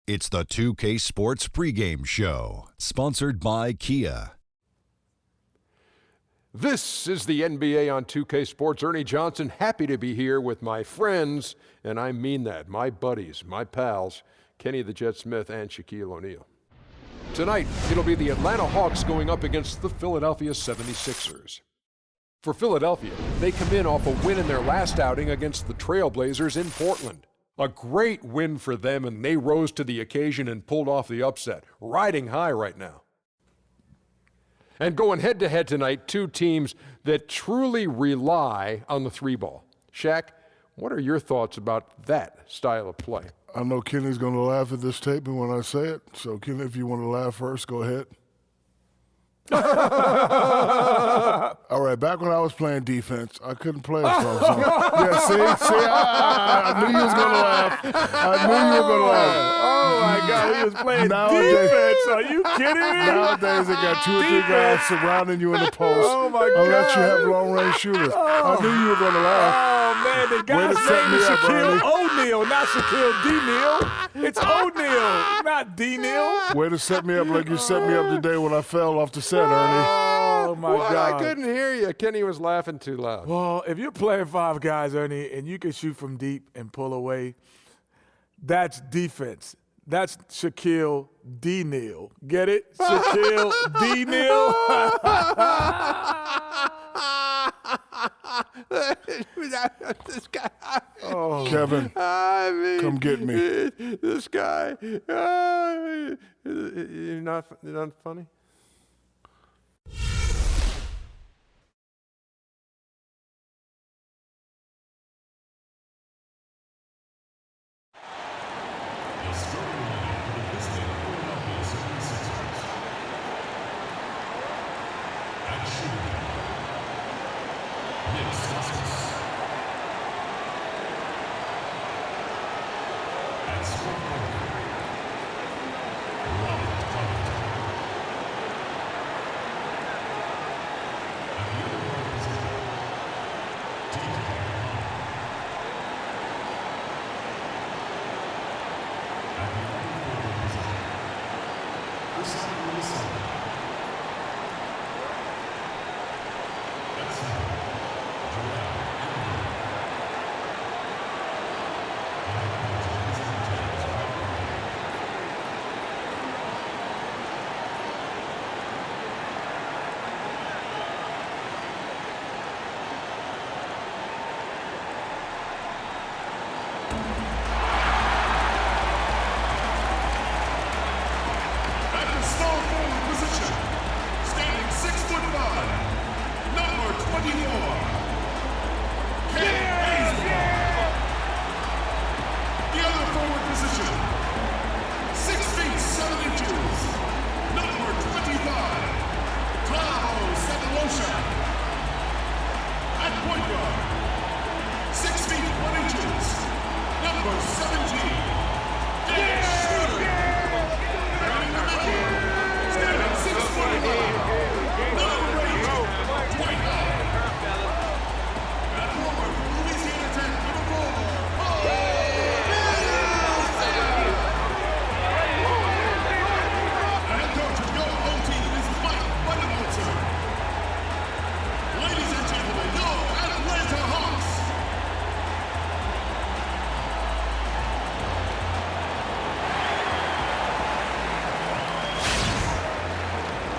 It's the 2K Sports Pregame Show, sponsored by Kia. This is the NBA on 2K Sports. Ernie Johnson, happy to be here with my friends, and I mean that, my buddies, my pals, Kenny the Jet Smith and Shaquille O'Neal. Tonight, it'll be the Atlanta Hawks going up against the Philadelphia 76ers. For Philadelphia, they come in off a win in their last outing against the Trailblazers in Portland. A great win for them, and they rose to the occasion and pulled off the upset, riding high right now. And going head-to-head tonight, two teams that truly rely on the three ball. Shaq, what are your thoughts about that style of play? I know Kenny's going to laugh at this tape when I say it. So, Kenny, if you want to laugh first, go ahead. All right, back when I was playing defense, I couldn't play a strong zone. Yeah, see, I knew you was going to laugh. I knew you were going to laugh. Oh, my God, he was playing defense. Are you kidding me? Nowadays, they got two or three guys surrounding you in the post. Oh, my God. Unless you have long-range shooters. I knew you were going to laugh. Oh, man, the guy's name is Shaquille O'Neal, not Shaquille D-Neal. It's O'Neal, not D-Neal. Way to set me up like you set me up today when I fell off the set, Ernie. Oh, my God. I couldn't hear you. Kenny was laughing too loud. Well, if you're playing five guys, Ernie, and you can shoot from deep and pull away, that's defense. That's Shaquille D-Neal. Get it? Shaquille D-Neal? This guy. Oh. Kevin, come get me. This guy. You're not funny?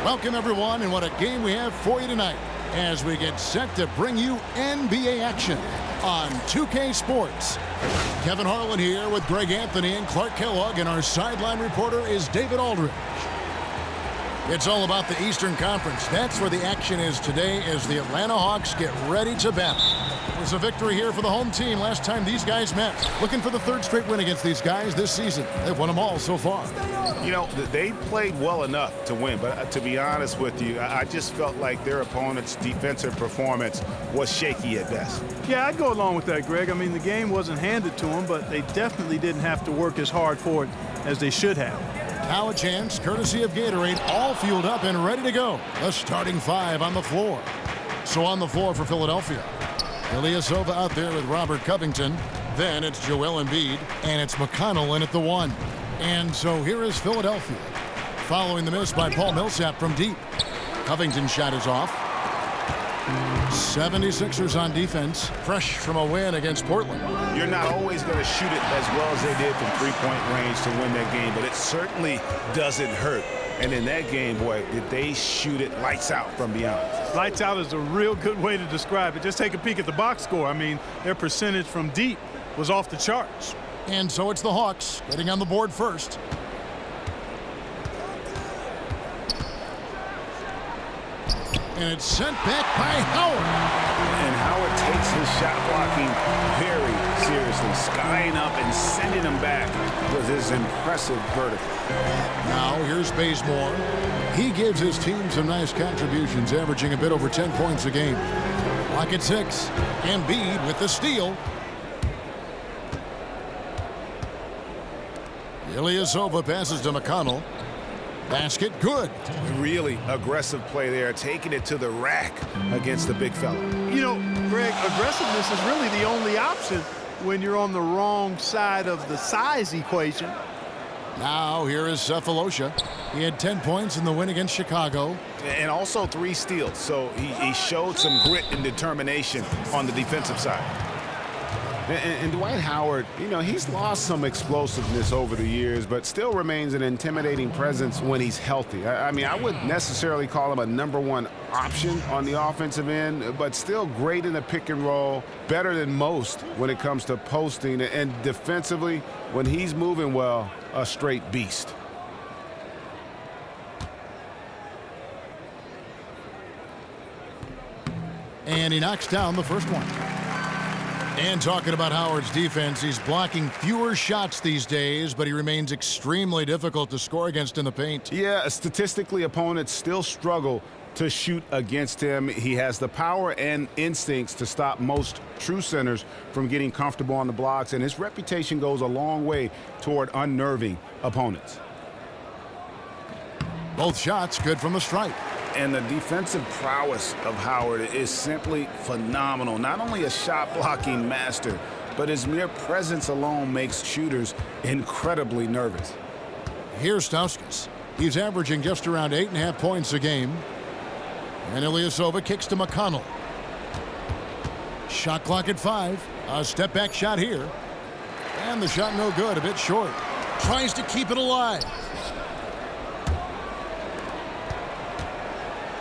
Welcome, everyone, and what a game we have for you tonight as we get set to bring you NBA action on 2K Sports. Kevin Harlan here with Greg Anthony and Clark Kellogg, and our sideline reporter is David Aldridge. It's all about the Eastern Conference. That's where the action is today as the Atlanta Hawks get ready to battle. It was a victory here for the home team last time these guys met. Looking for the third straight win against these guys this season. They've won them all so far. You know, they played well enough to win, but to be honest with you, I just felt like their opponent's defensive performance was shaky at best. Yeah, I'd go along with that, Greg. I mean, the game wasn't handed to them, but they definitely didn't have to work as hard for it as they should have. Now a chance, courtesy of Gatorade, all fueled up and ready to go. The starting five on the floor. So on the floor for Philadelphia, Ilyasova out there with Robert Covington. Then it's Joel Embiid, and it's McConnell in at the one. And so here is Philadelphia. Following the miss by Paul Millsap from deep. Covington's shot is off. 76ers on defense, fresh from a win against Portland. You're not always going to shoot it as well as they did from three-point range to win that game, but it certainly doesn't hurt. And in that game, boy, did they shoot it lights out from beyond. Lights out is a real good way to describe it. Just take a peek at the box score. I mean, their percentage from deep was off the charts. And so it's the Hawks getting on the board first. And it's sent back by Howard. And Howard takes his shot blocking very seriously. Skying up and sending him back was his impressive verdict. Now here's Bazemore. He gives his team some nice contributions, averaging a bit over 10 points a game. Lock at 6. Embiid with the steal. Ilyasova passes to McConnell. Basket good. Really aggressive play there, taking it to the rack against the big fella. You know, Greg, aggressiveness is really the only option when you're on the wrong side of the size equation. Now here is Cephalosha. He had 10 points in the win against Chicago. And also 3 steals, so he showed some grit and determination on the defensive side. And Dwight Howard, you know, he's lost some explosiveness over the years, but still remains an intimidating presence when he's healthy. I mean, I wouldn't necessarily call him a #1 option on the offensive end, but still great in the pick and roll, better than most when it comes to posting, and defensively, when he's moving well, a straight beast. And he knocks down the first one. And talking about Howard's defense, he's blocking fewer shots these days, but he remains extremely difficult to score against in the paint. Yeah, statistically, opponents still struggle to shoot against him. He has the power and instincts to stop most true centers from getting comfortable on the blocks, and his reputation goes a long way toward unnerving opponents. Both shots good from the stripe. And the defensive prowess of Howard is simply phenomenal. Not only a shot-blocking master, but his mere presence alone makes shooters incredibly nervous. Here's Stauskas. He's averaging just around 8.5 points a game. And Ilyasova kicks to McConnell. Shot clock at 5. A step-back shot here. And the shot no good, a bit short. Tries to keep it alive.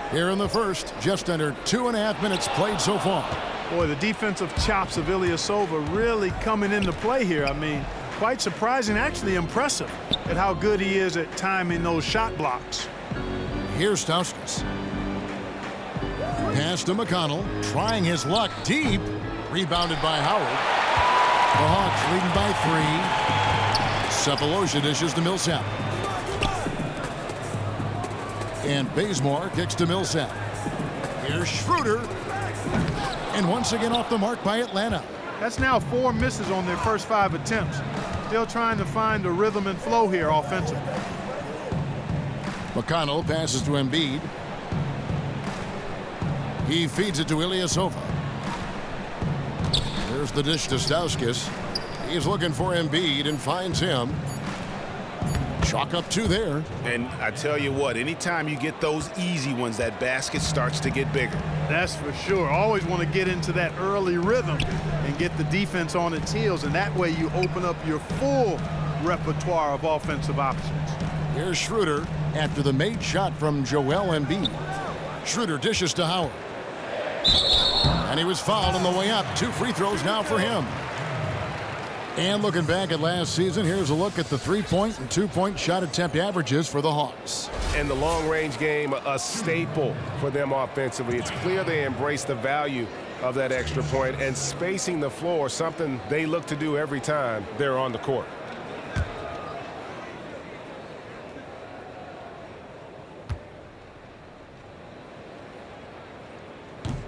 Here in the first, just under 2.5 minutes played so far. Boy, the defensive chops of Ilyasova really coming into play here. I mean, quite surprising, actually impressive at how good he is at timing those shot blocks. Here's Stauskas. Pass to McConnell, trying his luck deep. Rebounded by Howard. The Hawks leading by 3. Cephalosha dishes to Millsap. And Bazemore kicks to Millsap. Here's Schroeder. And once again off the mark by Atlanta. That's now 4 misses on their first 5 attempts. Still trying to find the rhythm and flow here offensively. McConnell passes to Embiid. He feeds it to Ilyasova. There's the dish to Stauskas. He's looking for Embiid and finds him. Chalk up 2 there. And I tell you what, anytime you get those easy ones, that basket starts to get bigger. That's for sure. Always want to get into that early rhythm and get the defense on its heels, and that way you open up your full repertoire of offensive options. Here's Schroeder after the made shot from Joel Embiid. Schroeder dishes to Howard. And he was fouled on the way up. 2 free throws now for him. And looking back at last season, here's a look at the 3-point and 2-point shot attempt averages for the Hawks. In the long-range game, a staple for them offensively. It's clear they embrace the value of that extra point, and spacing the floor, something they look to do every time they're on the court.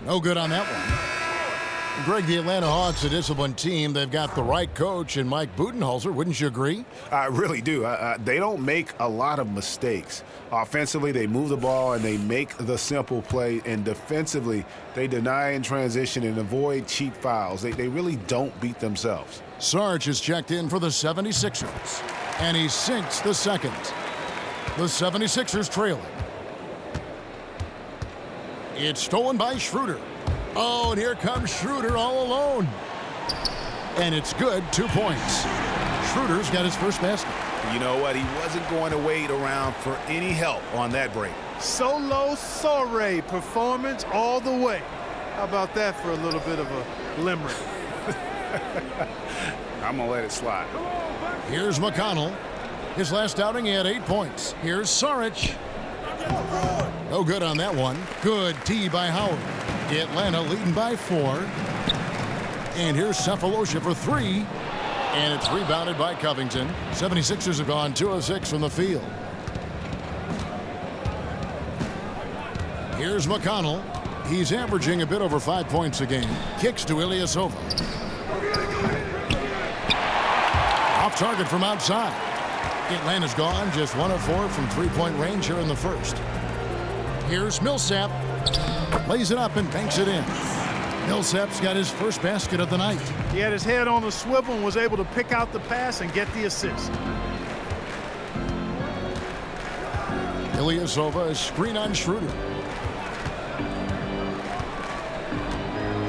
No good on that one. Greg, the Atlanta Hawks, a disciplined team. They've got the right coach in Mike Budenholzer. Wouldn't you agree? I really do. They don't make a lot of mistakes. Offensively, they move the ball and they make the simple play. And defensively, they deny in transition and avoid cheap fouls. They really don't beat themselves. Sarge is checked in for the 76ers. And he sinks the second. The 76ers trailing. It's stolen by Schroeder. Oh, and here comes Schroeder all alone. And it's good, 2 points. Schroeder's got his first basket. You know what? He wasn't going to wait around for any help on that break. Solo soiree performance all the way. How about that for a little bit of a limerick? I'm going to let it slide. Here's McConnell. His last outing, he had 8 points. Here's Saric. No good on that one. Good D by Howard. Atlanta leading by 4. And here's Cephalosha for 3. And it's rebounded by Covington. 76ers have gone 2 of 6 from the field. Here's McConnell. He's averaging a bit over 5 points a game. Kicks to Ilyasova. Off target from outside. Atlanta's gone just 1 of 4 from 3-point range here in the first. Here's Millsap. Lays it up and banks it in. Millsap's got his first basket of the night. He had his head on the swivel and was able to pick out the pass and get the assist. Ilyasova, a screen on Schroeder.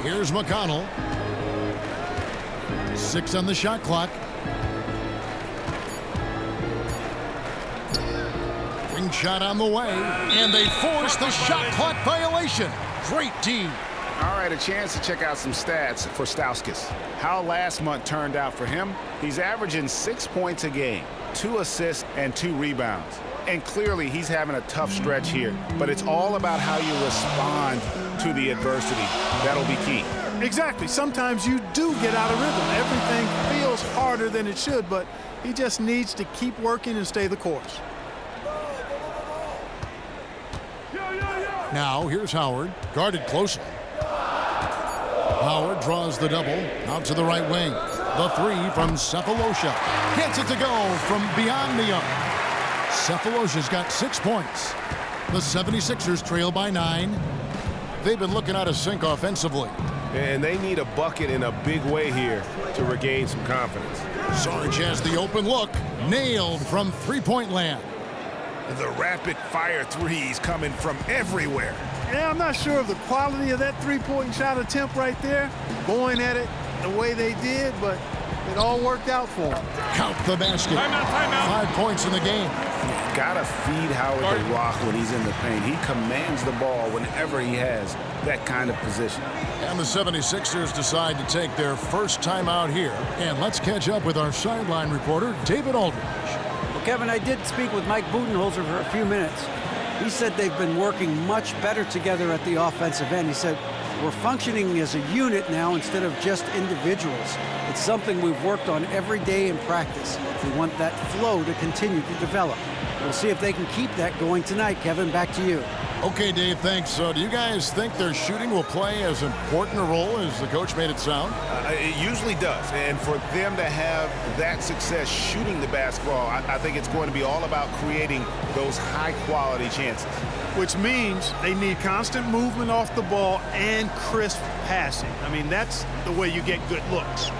Here's McConnell. 6 on the shot clock. Ring shot on the way, and they force the shot clock violation. Great D. All right, a chance to check out some stats for Stauskas. How last month turned out for him? He's averaging 6 points a game, 2 assists, and 2 rebounds. And clearly, he's having a tough stretch here. But it's all about how you respond to the adversity. That'll be key. Exactly. Sometimes you do get out of rhythm. Everything feels harder than it should, but he just needs to keep working and stay the course. Now, here's Howard, guarded closely. Howard draws the double, out to the right wing. The 3 from Cephalosha. Gets it to go from beyond the arc. Cephalosha's got 6 points. The 76ers trail by 9. They've been looking out of sync offensively. And they need a bucket in a big way here to regain some confidence. Sarge has the open look. Nailed from 3-point land. The rapid-fire threes coming from everywhere. Yeah, I'm not sure of the quality of that three-point shot attempt right there, going at it the way they did, but it all worked out for them. Count the basket. Timeout. 5 points in the game. Gotta feed Howard the rock when he's in the paint. He commands the ball whenever he has that kind of position. And the 76ers decide to take their first time out here. And let's catch up with our sideline reporter, David Aldridge. Well, Kevin, I did speak with Mike Budenholzer for a few minutes. He said they've been working much better together at the offensive end. He said, we're functioning as a unit now instead of just individuals. It's something we've worked on every day in practice. We want that flow to continue to develop. We'll see if they can keep that going tonight. Kevin, back to you. Okay, Dave, thanks. So do you guys think their shooting will play as important a role as the coach made it sound? It usually does. And for them to have that success shooting the basketball, I think it's going to be all about creating those high-quality chances. Which means they need constant movement off the ball and crisp passing. I mean, that's the way you get good looks.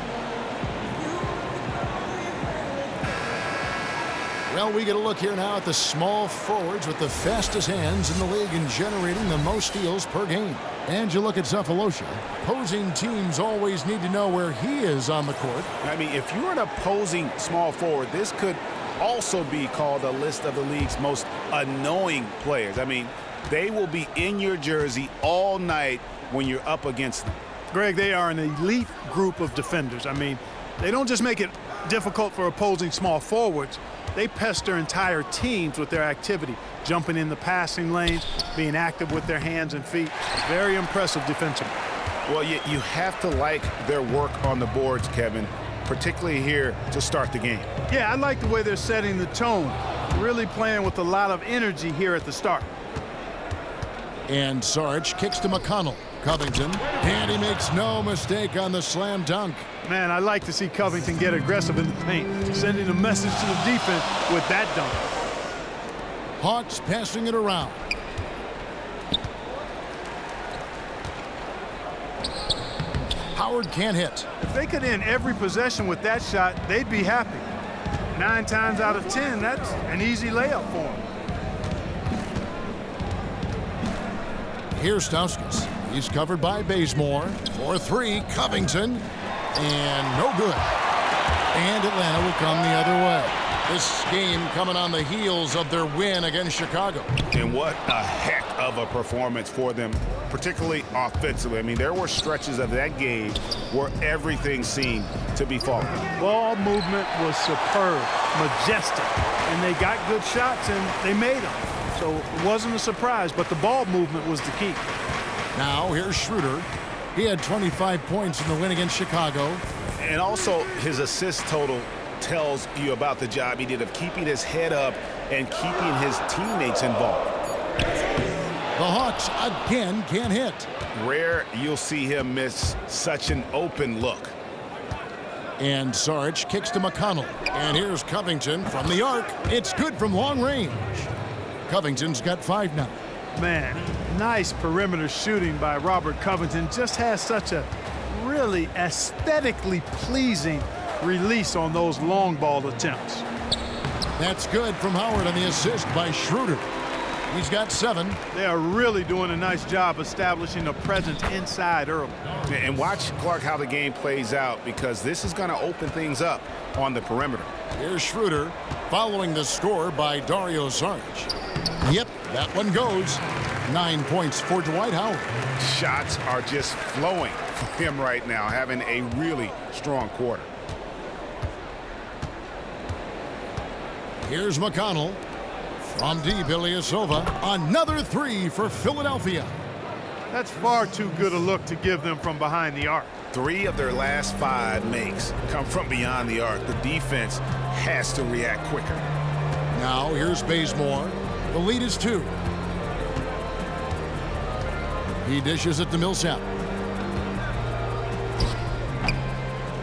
Well, we get a look here now at the small forwards with the fastest hands in the league and generating the most steals per game. And you look at Cephalosha. Opposing teams always need to know where he is on the court. I mean, if you're an opposing small forward, this could also be called a list of the league's most annoying players. I mean, they will be in your jersey all night when you're up against them. Greg, they are an elite group of defenders. I mean, they don't just make it difficult for opposing small forwards. They pester entire teams with their activity, jumping in the passing lanes, being active with their hands and feet. Very impressive defensively. Well, you have to like their work on the boards, Kevin, particularly here to start the game. Yeah, I like the way they're setting the tone, really playing with a lot of energy here at the start. And Sarge kicks to McConnell. Covington, and he makes no mistake on the slam dunk. Man, I like to see Covington get aggressive in the paint, sending a message to the defense with that dunk. Hawks passing it around. Howard can't hit. If they could end every possession with that shot, they'd be happy. 9 times out of 10, that's an easy layup for him. Here's Stauskas. He's covered by Bazemore. For 3, Covington. And no good. And Atlanta will come the other way. This game coming on the heels of their win against Chicago. And what a heck of a performance for them, particularly offensively. I mean, there were stretches of that game where everything seemed to be falling. Ball movement was superb, majestic, and they got good shots and they made them. So it wasn't a surprise, but the ball movement was the key. Now here's Schroeder. He had 25 points in the win against Chicago. And also his assist total tells you about the job he did of keeping his head up and keeping his teammates involved. The Hawks again can't hit. Rare you'll see him miss such an open look. And Saric kicks to McConnell. And here's Covington from the arc. It's good from long range. Covington's got 5 now. Man, nice perimeter shooting by Robert Covington. Just has such a really aesthetically pleasing release on those long ball attempts. That's good from Howard on the assist by Schroeder. He's got 7. They are really doing a nice job establishing a presence inside early. And watch, Clark, how the game plays out, because this is going to open things up on the perimeter. Here's Schroeder following the score by Dario Saric. Yep, that one goes. 9 points for Dwight Howard. Shots are just flowing for him right now, having a really strong quarter. Here's McConnell. From deep, Ilyasova. Another 3 for Philadelphia. That's far too good a look to give them from behind the arc. 3 of their last 5 makes come from beyond the arc. The defense has to react quicker. Now here's Bazemore. The lead is 2. He dishes it to Millsap.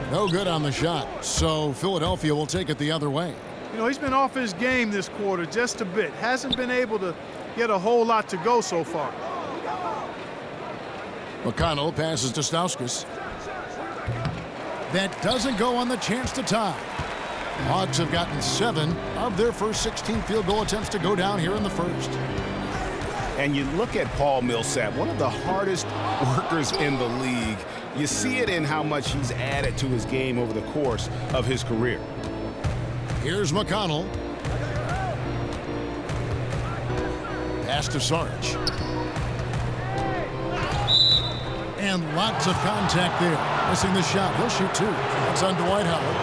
No good on the shot, so Philadelphia will take it the other way. You know, he's been off his game this quarter just a bit. Hasn't been able to get a whole lot to go so far. McConnell passes to Stauskas. That doesn't go on the chance to tie. Hawks have gotten 7 of their first 16 field goal attempts to go down here in the first. And you look at Paul Millsap, one of the hardest workers in the league. You see it in how much he's added to his game over the course of his career. Here's McConnell. Pass to Saric. And lots of contact there. Missing the shot. He'll shoot 2. That's on Dwight Howard.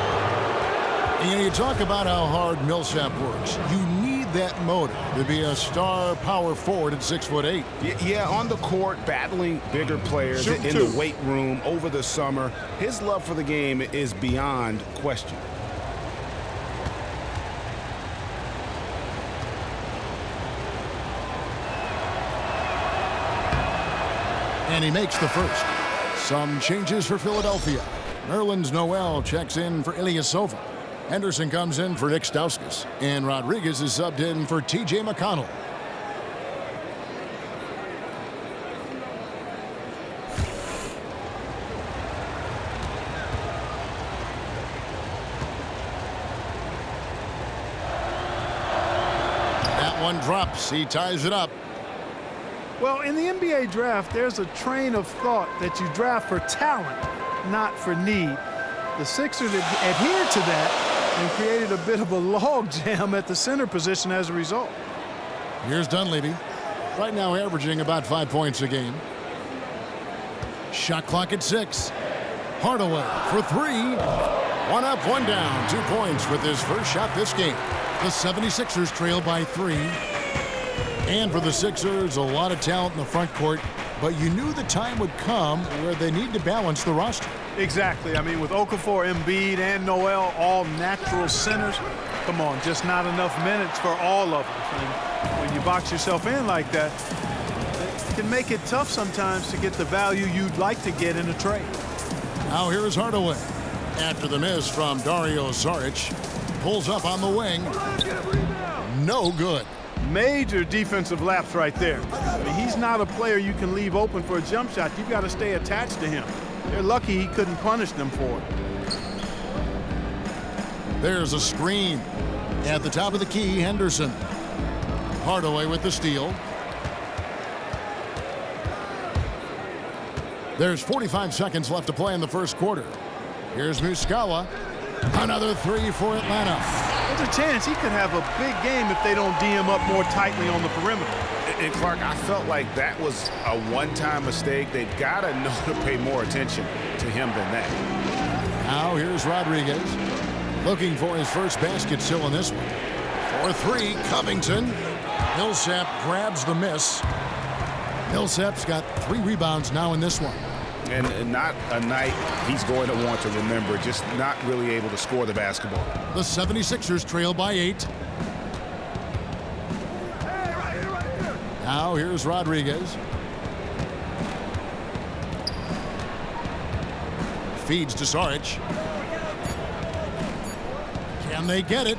And you talk about how hard Millsap works. You need that motor to be a star power forward at 6'8". Yeah, on the court, battling bigger players in the weight room over the summer. His love for the game is beyond question. And he makes the first. Some changes for Philadelphia. Nerlens Noel checks in for Ilyasova. Henderson comes in for Nick Stauskas. And Rodriguez is subbed in for T.J. McConnell. That one drops. He ties it up. Well, in the NBA draft, there's a train of thought that you draft for talent, not for need. The Sixers adhered to that and created a bit of a logjam at the center position as a result. Here's Dunleavy. Right now averaging about 5 points a game. Shot clock at 6. Hardaway for 3. 1 up, 1 down. 2 points with his first shot this game. The 76ers trail by 3. And for the Sixers, a lot of talent in the front court, but you knew the time would come where they need to balance the roster. Exactly. I mean, with Okafor, Embiid, and Noel, all natural centers, come on, just not enough minutes for all of them. And when you box yourself in like that, it can make it tough sometimes to get the value you'd like to get in a trade. Now here is Hardaway. After the miss from Dario Saric, pulls up on the wing. No good. Major defensive lapse right there. I mean, he's not a player you can leave open for a jump shot. You've got to stay attached to him. They're lucky he couldn't punish them for it. There's a screen. At the top of the key, Henderson. Hardaway with the steal. There's 45 seconds left to play in the first quarter. Here's Muscala. Another three for Atlanta. There's a chance he could have a big game if they don't D him up more tightly on the perimeter. And Clark, I felt like that was a one-time mistake. They've got to know to pay more attention to him than that. Now here's Rodriguez. Looking for his first basket still in this one. For three, Covington. Millsap grabs the miss. Millsap's got 3 rebounds now in this one. And not a night he's going to want to remember, just not really able to score the basketball. The 76ers trail by 8. Now here's Rodriguez. Feeds to Saric. Can they get it?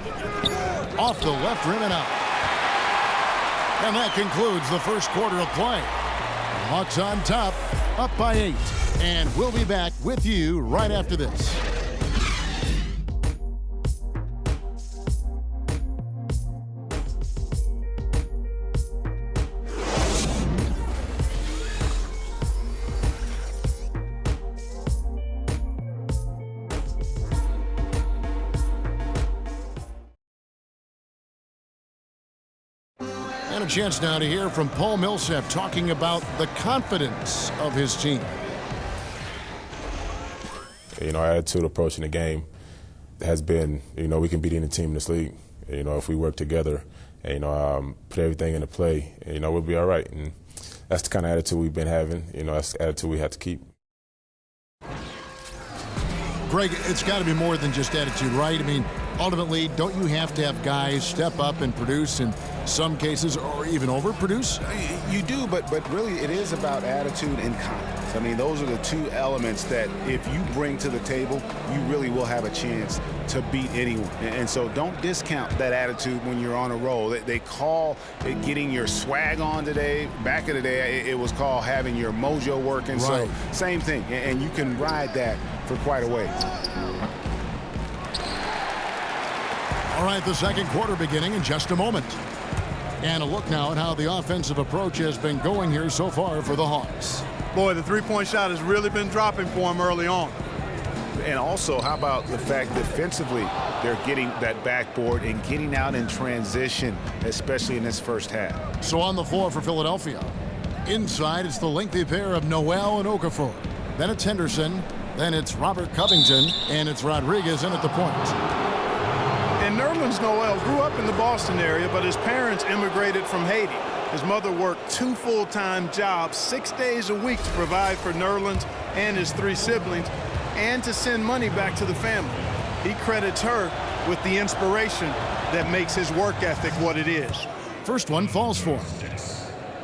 Off the left rim and out. And that concludes the first quarter of play. Hawks on top, up by 8. And we'll be back with you right after this. And a chance now to hear from Paul Millsap talking about the confidence of his team. You know, our attitude approaching the game has been, you know, we can beat any team in this league. You know, if we work together and, you know, put everything into play, you know, we'll be all right. And that's the kind of attitude we've been having. You know, that's the attitude we have to keep. Greg, it's got to be more than just attitude, right? I mean, ultimately, don't you have to have guys step up and produce in some cases or even overproduce? You do, but really it is about attitude and confidence. I mean, those are the two elements that if you bring to the table, you really will have a chance to beat anyone. And so don't discount that attitude when you're on a roll. They call it getting your swag on today. Back in the day, it was called having your mojo working. Right. So same thing, and you can ride that for quite a way. All right, the second quarter beginning in just a moment. And a look now at how the offensive approach has been going here so far for the Hawks. Boy, the three-point shot has really been dropping for him early on. And also, how about the fact defensively they're getting that backboard and getting out in transition, especially in this first half. So on the floor for Philadelphia. Inside, it's the lengthy pair of Noel and Okafor. Then it's Henderson. Then it's Robert Covington. And it's Rodriguez in at the point. And Nerlens Noel grew up in the Boston area, but his parents immigrated from Haiti. His mother worked 2 full-time jobs, 6 days a week to provide for Nerlens and his 3 siblings and to send money back to the family. He credits her with the inspiration that makes his work ethic what it is. First one falls for him.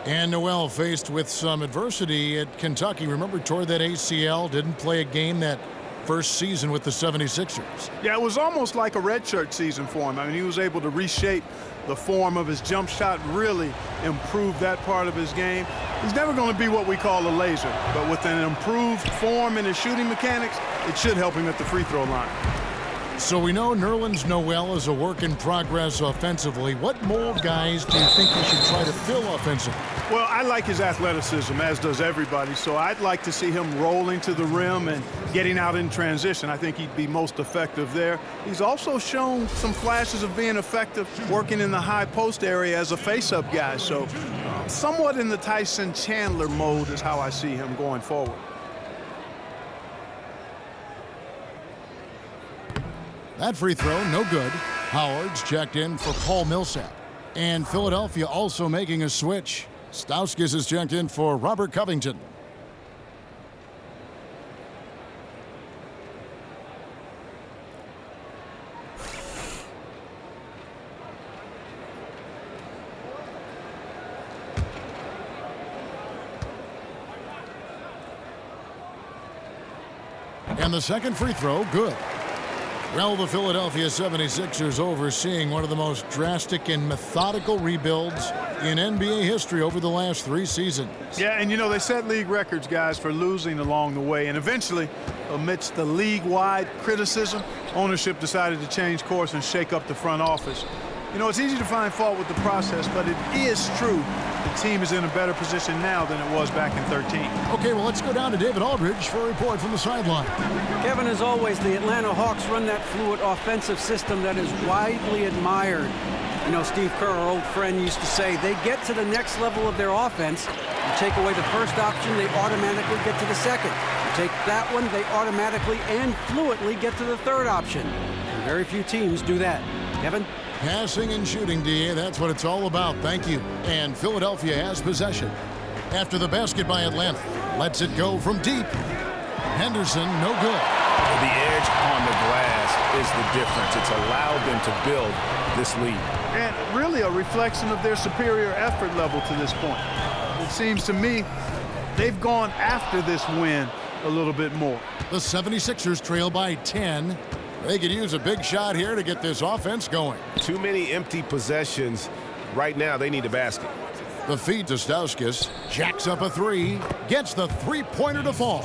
And Noel faced with some adversity at Kentucky. Remember, tore that ACL, didn't play a game that first season with the 76ers. Yeah, it was almost like a redshirt season for him. I mean, he was able to reshape the form of his jump shot, really improve that part of his game. He's never going to be what we call a laser, but with an improved form in his shooting mechanics, it should help him at the free throw line. So we know Nerlens Noel is a work in progress offensively. What more guys do you think we should try to fill offensively? Well, I like his athleticism, as does everybody, so I'd like to see him rolling to the rim and getting out in transition. I think he'd be most effective there. He's also shown some flashes of being effective working in the high post area as a face-up guy, so somewhat in the Tyson Chandler mode is how I see him going forward. That free throw, no good. Howard's checked in for Paul Millsap. And Philadelphia also making a switch. Stauskas is checked in for Robert Covington. And the second free throw, good. Well, the Philadelphia 76ers overseeing one of the most drastic and methodical rebuilds in NBA history over the last 3 seasons. Yeah, and you know, they set league records, guys, for losing along the way. And eventually, amidst the league-wide criticism, ownership decided to change course and shake up the front office. You know, it's easy to find fault with the process, but it is true the team is in a better position now than it was back in 13. Okay, well, let's go down to David Aldridge for a report from the sideline. Kevin, as always, the Atlanta Hawks run that fluid offensive system that is widely admired. You know, Steve Kerr, our old friend, used to say they get to the next level of their offense. You take away the first option, they automatically get to the second. You take that one, they automatically and fluidly get to the third option. And very few teams do that. Kevin? Passing and shooting, DA, that's what it's all about. Thank you. And Philadelphia has possession. After the basket by Atlanta, lets it go from deep. Henderson, no good. The edge on the glass is the difference. It's allowed them to build this lead. And really a reflection of their superior effort level to this point. It seems to me they've gone after this win a little bit more. The 76ers trail by 10. They could use a big shot here to get this offense going. Too many empty possessions. Right now, they need a basket. The feed to Stauskas. Jacks up a 3. Gets the three-pointer to fall.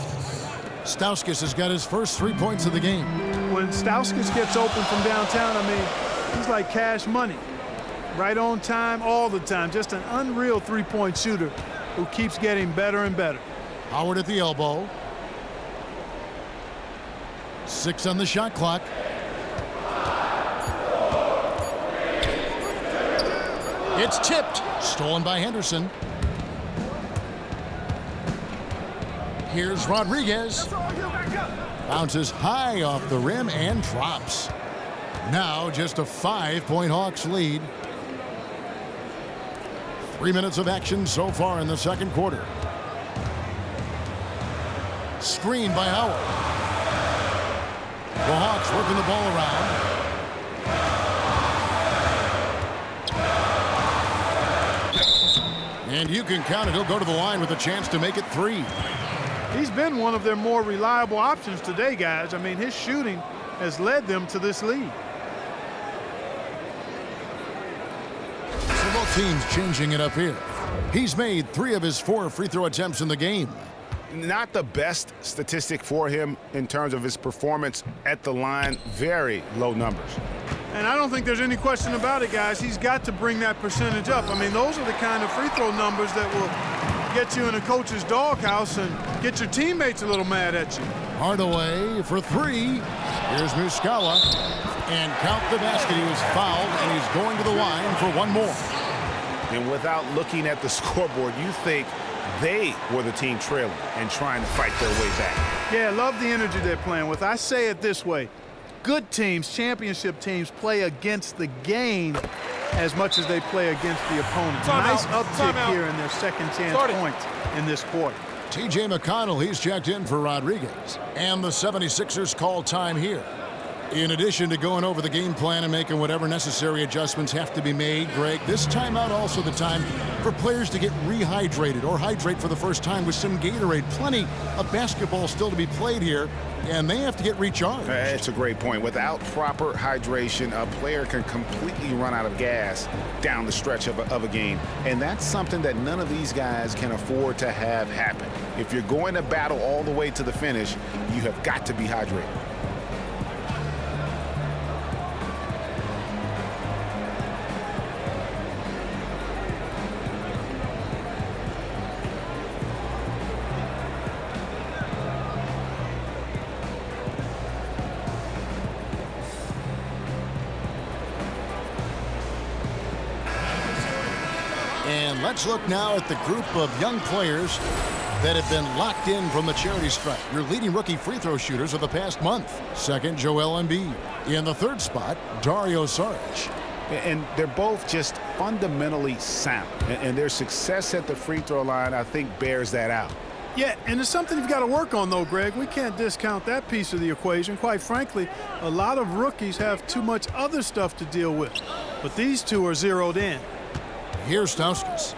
Stauskas has got his first 3 points of the game. When Stauskas gets open from downtown, I mean, he's like cash money. Right on time, all the time. Just an unreal three-point shooter who keeps getting better and better. Howard at the elbow. 6 on the shot clock. It's tipped. Stolen by Henderson. Here's Rodriguez. Bounces high off the rim and drops. Now just a 5-point Hawks lead. 3 minutes of action so far in the second quarter. Screen by Howard. The Hawks working the ball around. And you can count it. He'll go to the line with a chance to make it 3. He's been one of their more reliable options today, guys. I mean, his shooting has led them to this lead. So both teams changing it up here. He's made 3 of his 4 free throw attempts in the game. Not the best statistic for him in terms of his performance at the line. Very low numbers. And I don't think there's any question about it, guys. He's got to bring that percentage up. I mean, those are the kind of free throw numbers that will get you in a coach's doghouse and get your teammates a little mad at you. Hardaway for 3. Here's Muscala. And count the basket. He was fouled, and he's going to the line for 1 more. And without looking at the scoreboard, you think they were the team trailing and trying to fight their way back. Yeah, love the energy they're playing with. I say it this way. Good teams, championship teams, play against the game as much as they play against the opponent. Nice uptick here in their second chance points in this quarter. T.J. McConnell, he's checked in for Rodriguez. And the 76ers call time here. In addition to going over the game plan and making whatever necessary adjustments have to be made, Greg, this timeout also the time for players to get rehydrated or hydrate for the first time with some Gatorade. Plenty of basketball still to be played here, and they have to get recharged. That's a great point. Without proper hydration, a player can completely run out of gas down the stretch of a game, and that's something that none of these guys can afford to have happen. If you're going to battle all the way to the finish, you have got to be hydrated. And let's look now at the group of young players that have been locked in from the charity stripe. Your leading rookie free throw shooters of the past month. Second, Joel Embiid. In the third spot, Dario Saric. And they're both just fundamentally sound. And their success at the free throw line, I think, bears that out. Yeah, and it's something you've got to work on, though, Greg. We can't discount that piece of the equation. Quite frankly, a lot of rookies have too much other stuff to deal with. But these two are zeroed in. Here's Stauskas.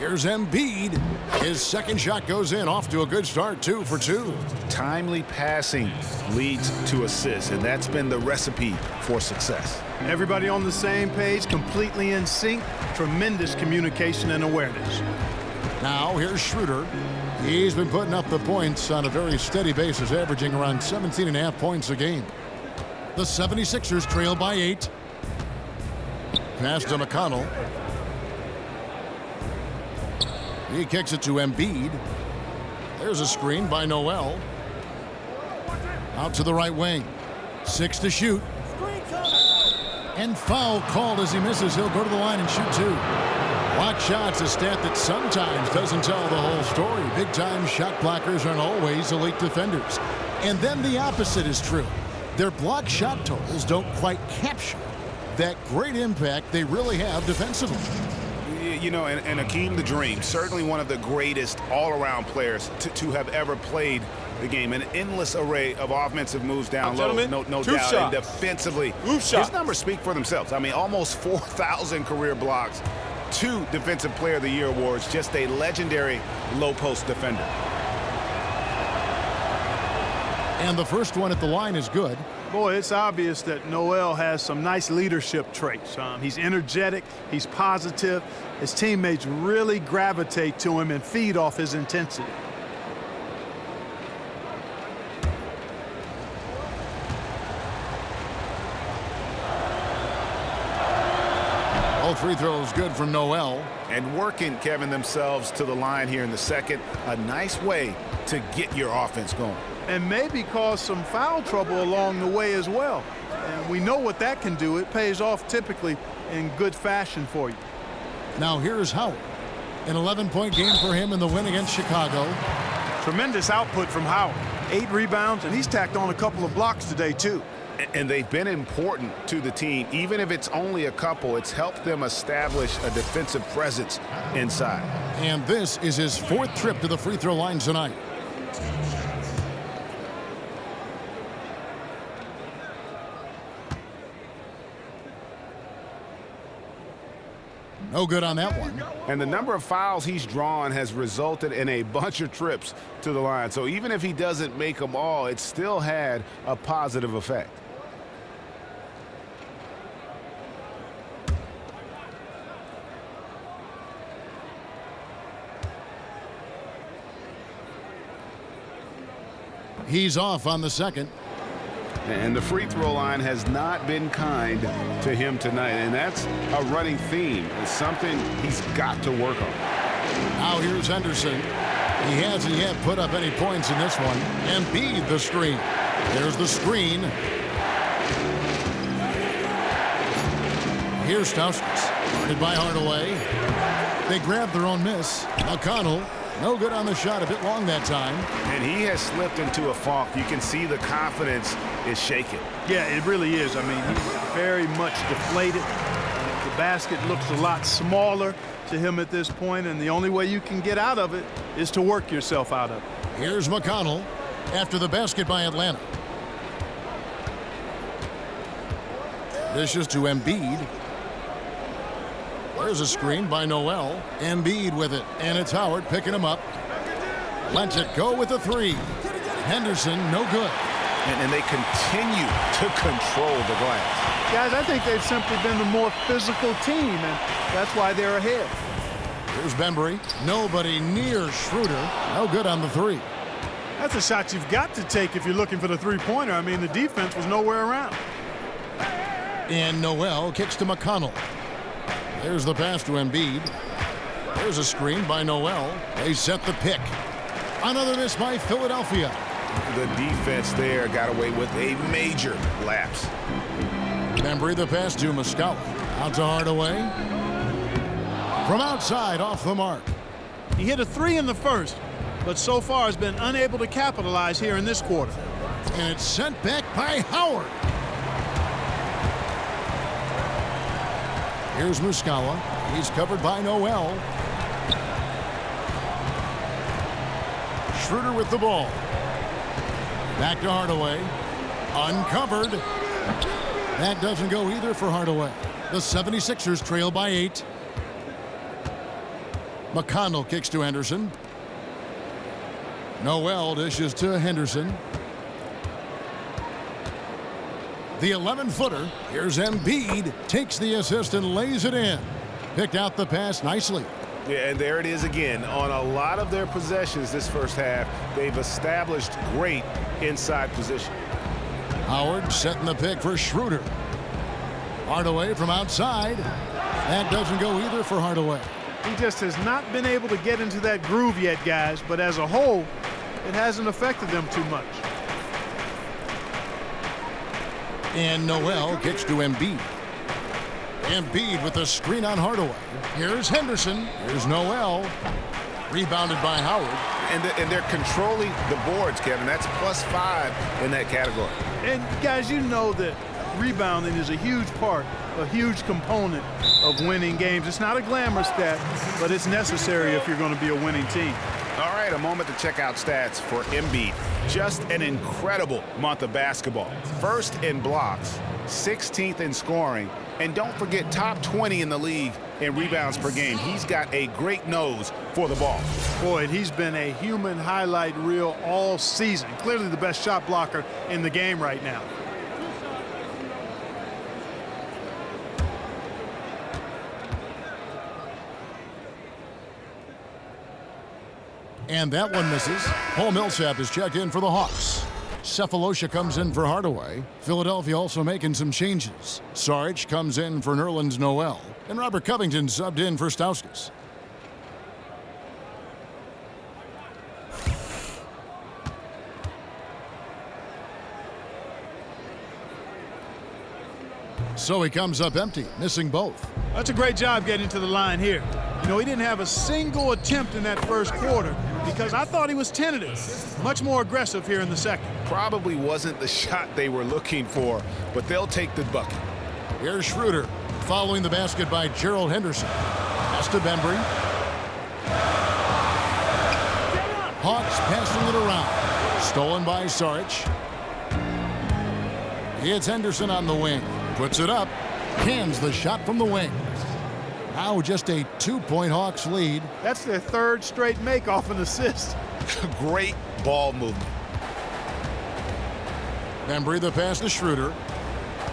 Here's Embiid. His second shot goes in. Off to a good start, 2 for 2. Timely passing leads to assists, and that's been the recipe for success. Everybody on the same page, completely in sync. Tremendous communication and awareness. Now here's Schroeder. He's been putting up the points on a very steady basis, averaging around 17.5 points a game. The 76ers trail by 8. Pass to McConnell. He kicks it to Embiid. There's a screen by Noel. Out to the right wing. 6 to shoot. And foul called as he misses. He'll go to the line and shoot 2. Block shots, a stat that sometimes doesn't tell the whole story. Big-time shot blockers aren't always elite defenders. And then the opposite is true. Their block shot totals don't quite capture that great impact they really have defensively. You know, and Hakeem the Dream, certainly one of the greatest all-around players to have ever played the game. An endless array of offensive moves down low, no doubt. Shot. And defensively, his numbers speak for themselves. I mean, almost 4,000 career blocks, 2 Defensive Player of the Year awards, just a legendary low-post defender. And the first one at the line is good. Boy, it's obvious that Noel has some nice leadership traits. He's energetic, he's positive. His teammates really gravitate to him and feed off his intensity. All free throws good from Noel. And working, Kevin, themselves to the line here in the second. A nice way to get your offense going. And maybe cause some foul trouble along the way as well. And we know what that can do. It pays off typically in good fashion for you. Now here's Howard. An 11-point game for him in the win against Chicago. Tremendous output from Howard. 8 rebounds, and he's tacked on a couple of blocks today, too. And they've been important to the team. Even if it's only a couple, it's helped them establish a defensive presence inside. And this is his 4th trip to the free throw line tonight. No good on that one. And the number of fouls he's drawn has resulted in a bunch of trips to the line. So even if he doesn't make them all, it still had a positive effect. He's off on the second. And the free throw line has not been kind to him tonight. And that's a running theme. It's something he's got to work on. Now here's Henderson. He hasn't yet put up any points in this one. Embiid the screen. There's the screen. Here's Stauskas. Guarded by Hardaway. They grab their own miss. McConnell. No good on the shot, a bit long that time. And he has slipped into a funk. You can see the confidence is shaken. Yeah, it really is. I mean, he's very much deflated. The basket looks a lot smaller to him at this point, and the only way you can get out of it is to work yourself out of it. Here's McConnell after the basket by Atlanta. Dishes to Embiid. There's a screen by Noel. Embiid with it, and it's Howard picking him up. Lets it go with a 3. Henderson, no good. And they continue to control the glass. Guys, I think they've simply been the more physical team, and that's why they're ahead. Here's Bembry. Nobody near Schroeder. No good on the 3. That's a shot you've got to take if you're looking for the three-pointer. I mean, the defense was nowhere around. And Noel kicks to McConnell. There's the pass to Embiid. There's a screen by Noel. They set the pick. Another miss by Philadelphia. The defense there got away with a major lapse. Bembry the pass to Muscala. Out to Hardaway. From outside, off the mark. He hit a 3 in the first, but so far has been unable to capitalize here in this quarter. And it's sent back by Howard. Here's Muscala. He's covered by Noel. Schroeder with the ball. Back to Hardaway. Uncovered. That doesn't go either for Hardaway. The 76ers trail by 8. McConnell kicks to Henderson. Noel dishes to Henderson. The 11-footer. Here's Embiid. Takes the assist and lays it in. Picked out the pass nicely. Yeah, and there it is again. On a lot of their possessions this first half, they've established great inside position. Howard setting the pick for Schroeder. Hardaway from outside. That doesn't go either for Hardaway. He just has not been able to get into that groove yet, guys, but as a whole, it hasn't affected them too much. And Noel kicks to Embiid. Embiid with the screen on Hardaway. Here's Henderson. Here's Noel. Rebounded by Howard. And they're controlling the boards, Kevin. That's +5 in that category. And guys, you know that rebounding is a huge part, a huge component of winning games. It's not a glamour stat, but it's necessary if you're going to be a winning team. All right, a moment to check out stats for Embiid. Just an incredible month of basketball. First in blocks, 16th in scoring, and don't forget top 20 in the league in rebounds per game. He's got a great nose for the ball. Boy, and he's been a human highlight reel all season. Clearly the best shot blocker in the game right now. And that one misses. Paul Millsap is checked in for the Hawks. Cephalosha comes in for Hardaway. Philadelphia also making some changes. Sarge comes in for Nerlens Noel. And Robert Covington subbed in for Stauskas. So he comes up empty, missing both. That's a great job getting to the line here. You know, he didn't have a single attempt in that first quarter because I thought he was tentative. Much more aggressive here in the second. Probably wasn't the shot they were looking for, but they'll take the bucket. Here's Schroeder following the basket by Gerald Henderson. Pass to Bembry. Hawks passing it around. Stolen by Saric. It's Henderson on the wing. Puts it up. Cans the shot from the wing. Now just a 2-point Hawks lead. That's their third straight make off an assist. Great ball movement. Bembry the pass to Schroeder.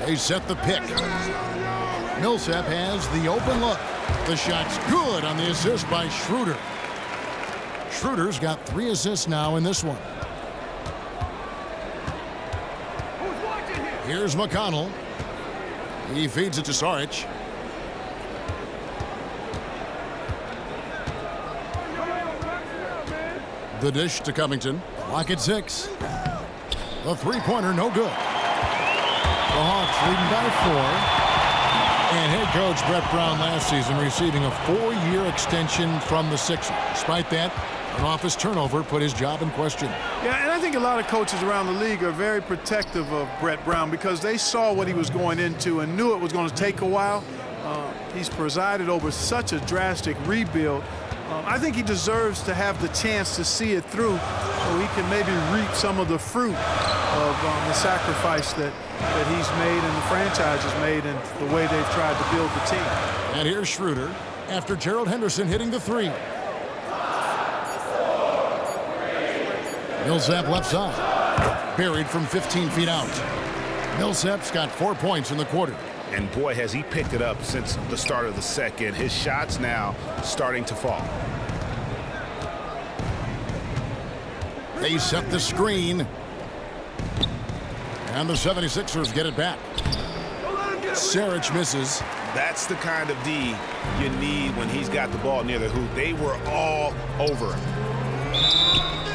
They set the pick. Millsap has the open look. The shot's good on the assist by Schroeder. Schroeder's got 3 assists now in this one. Here's McConnell. He feeds it to Saric. The dish to Covington. Clock at 6. The three-pointer no good. The Hawks leading by 4. And head coach Brett Brown last season receiving a 4-year extension from the Sixers. Despite that, an office turnover put his job in question. Yeah, and I think a lot of coaches around the league are very protective of Brett Brown because they saw what he was going into and knew it was going to take a while. He's presided over such a drastic rebuild. I think he deserves to have the chance to see it through so he can maybe reap some of the fruit of the sacrifice that he's made and the franchise has made and the way they've tried to build the team. And here's Schroeder after Gerald Henderson hitting the 3. Millsap left side. Buried from 15 feet out. Millsap's got 4 points in the quarter. And boy, has he picked it up since the start of the second. His shots now starting to fall. They set the screen. And the 76ers get it back. Saric misses. That's the kind of D you need when he's got the ball near the hoop. They were all over him.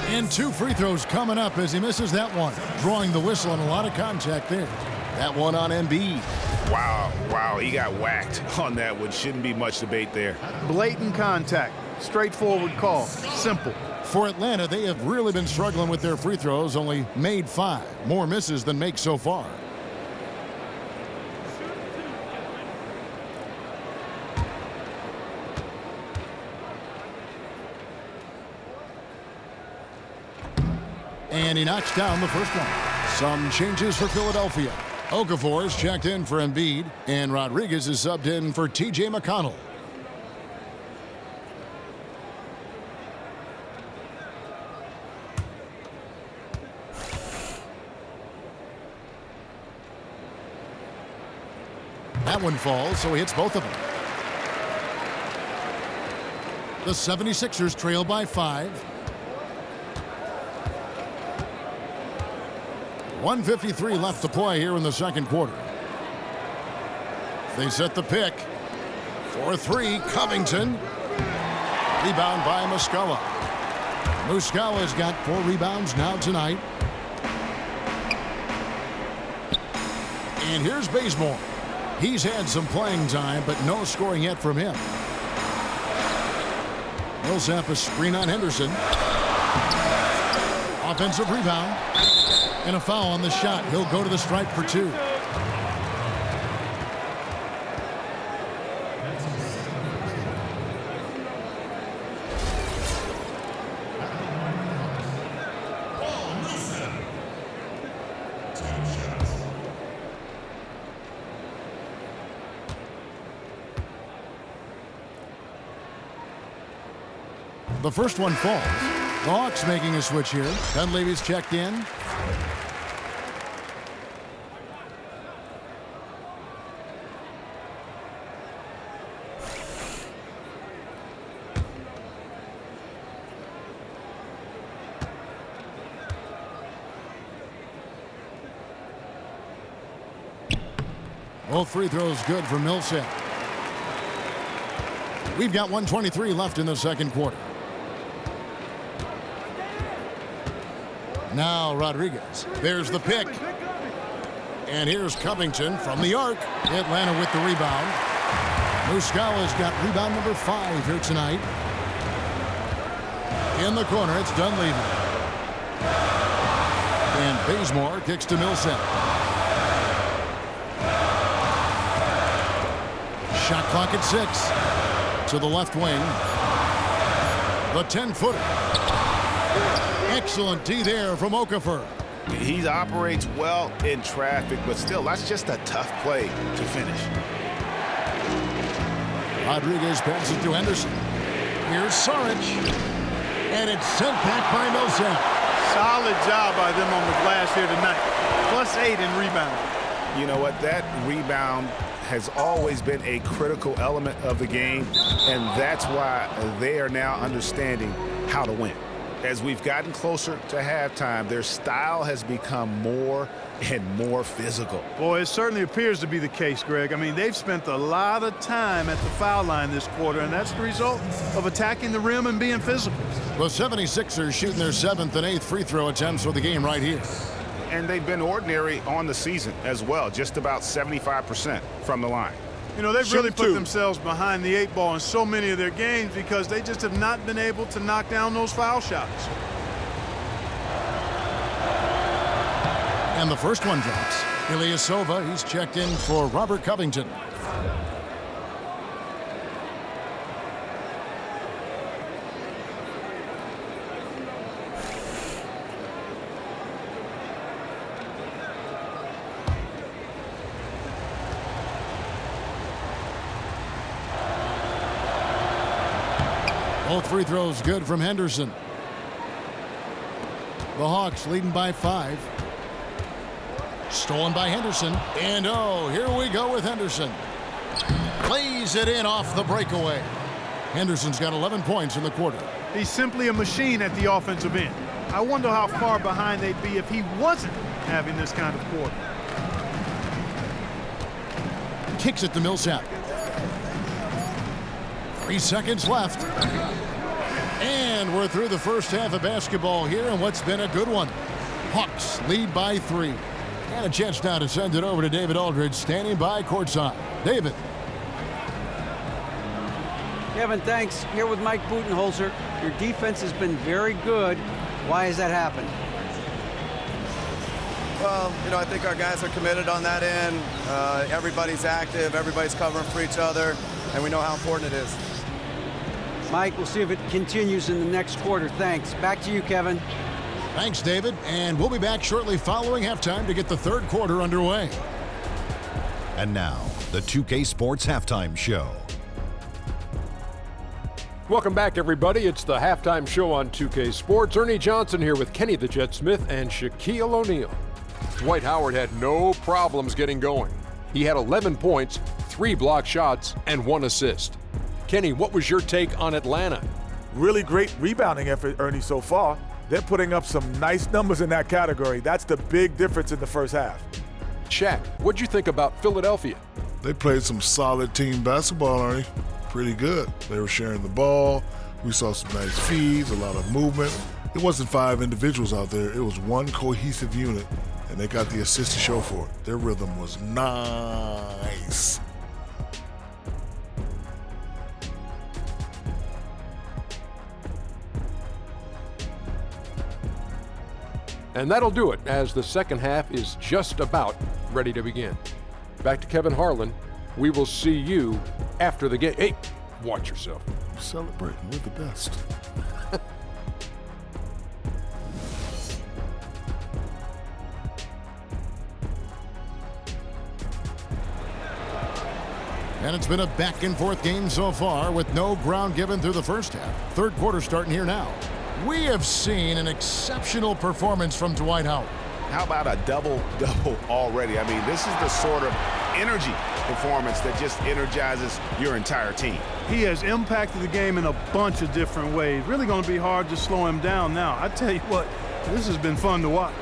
And 2 free throws coming up as he misses that one. Drawing the whistle and a lot of contact there. That one on Embiid. Wow, he got whacked on that one. Shouldn't be much debate there. Blatant contact. Straightforward call. Simple. For Atlanta, they have really been struggling with their free throws, only made 5. More misses than makes so far. And he knocks down the first one. Some changes for Philadelphia. Okafor is checked in for Embiid, and Rodriguez is subbed in for T.J. McConnell. That one falls, so he hits both of them. The 76ers trail by 5. 1:53 left to play here in the second quarter. They set the pick. For 3, Covington. Rebound by Muscala. Muscala's got 4 rebounds now tonight. And here's Bazemore. He's had some playing time, but no scoring yet from him. Millsap a screen on Henderson. Offensive rebound. And a foul on the shot. He'll go to the stripe for 2. The first one falls. The Hawks making a switch here. Dunleavy's checked in. Both free throws good for Millsap. We've got 1:23 left in the second quarter. Now Rodriguez. There's the pick. And here's Covington from the arc. Atlanta with the rebound. Muscala's got rebound number 5 here tonight. In the corner, it's Dunleavy. And Bazemore kicks to Millsap. Shot clock at 6. To the left wing. The 10-footer. Excellent D there from Okafor. He operates well in traffic, but still, that's just a tough play to finish. Rodriguez passes to Henderson. Here's Saric. And it's sent back by Millsap. Solid job by them on the glass here tonight. +8 in rebounding. You know what? That rebound has always been a critical element of the game, and that's why they are now understanding how to win. As we've gotten closer to halftime, their style has become more and more physical. Boy, it certainly appears to be the case, Greg. I mean, they've spent a lot of time at the foul line this quarter, and that's the result of attacking the rim and being physical. The 76ers shooting their 7th and 8th free throw attempts for the game right here. And they've been ordinary on the season as well, just about 75% from the line. You know, they've really put themselves behind the 8 ball in so many of their games because they just have not been able to knock down those foul shots. And the first one drops. Ilyasova, he's checked in for Robert Covington. Both free throws good from Henderson. The Hawks leading by 5. Stolen by Henderson. And oh, here we go with Henderson. Plays it in off the breakaway. Henderson's got 11 points in the quarter. He's simply a machine at the offensive end. I wonder how far behind they'd be if he wasn't having this kind of quarter. Kicks it to Millsap. 3 seconds left. And we're through the first half of basketball here in what's been a good one. Hawks lead by 3. And a chance now to send it over to David Aldridge, standing by courtside. David. Kevin, thanks. Here with Mike Budenholzer. Your defense has been very good. Why has that happened? Well, you know, I think our guys are committed on that end. Everybody's active. Everybody's covering for each other. And we know how important it is. Mike, we'll see if it continues in the next quarter. Thanks. Back to you, Kevin. Thanks, David. And we'll be back shortly following halftime to get the third quarter underway. And now, the 2K Sports Halftime Show. Welcome back, everybody. It's the halftime show on 2K Sports. Ernie Johnson here with Kenny the Jet Smith and Shaquille O'Neal. Dwight Howard had no problems getting going. He had 11 points, 3 block shots, and 1 assist. Kenny, what was your take on Atlanta? Really great rebounding effort, Ernie, so far. They're putting up some nice numbers in that category. That's the big difference in the first half. Shaq, what'd you think about Philadelphia? They played some solid team basketball, Ernie. Pretty good. They were sharing the ball. We saw some nice feeds, a lot of movement. It wasn't 5 individuals out there. It was one cohesive unit, and they got the assist to show for it. Their rhythm was nice. And that'll do it, as the second half is just about ready to begin. Back to Kevin Harlan. We will see you after the game. Hey, watch yourself. Celebrating, we're the best. And it's been a back-and-forth game so far with no ground given through the first half. Third quarter starting here now. We have seen an exceptional performance from Dwight Howard. How about a double-double already? I mean, this is the sort of energy performance that just energizes your entire team. He has impacted the game in a bunch of different ways. Really going to be hard to slow him down now. I tell you what, this has been fun to watch.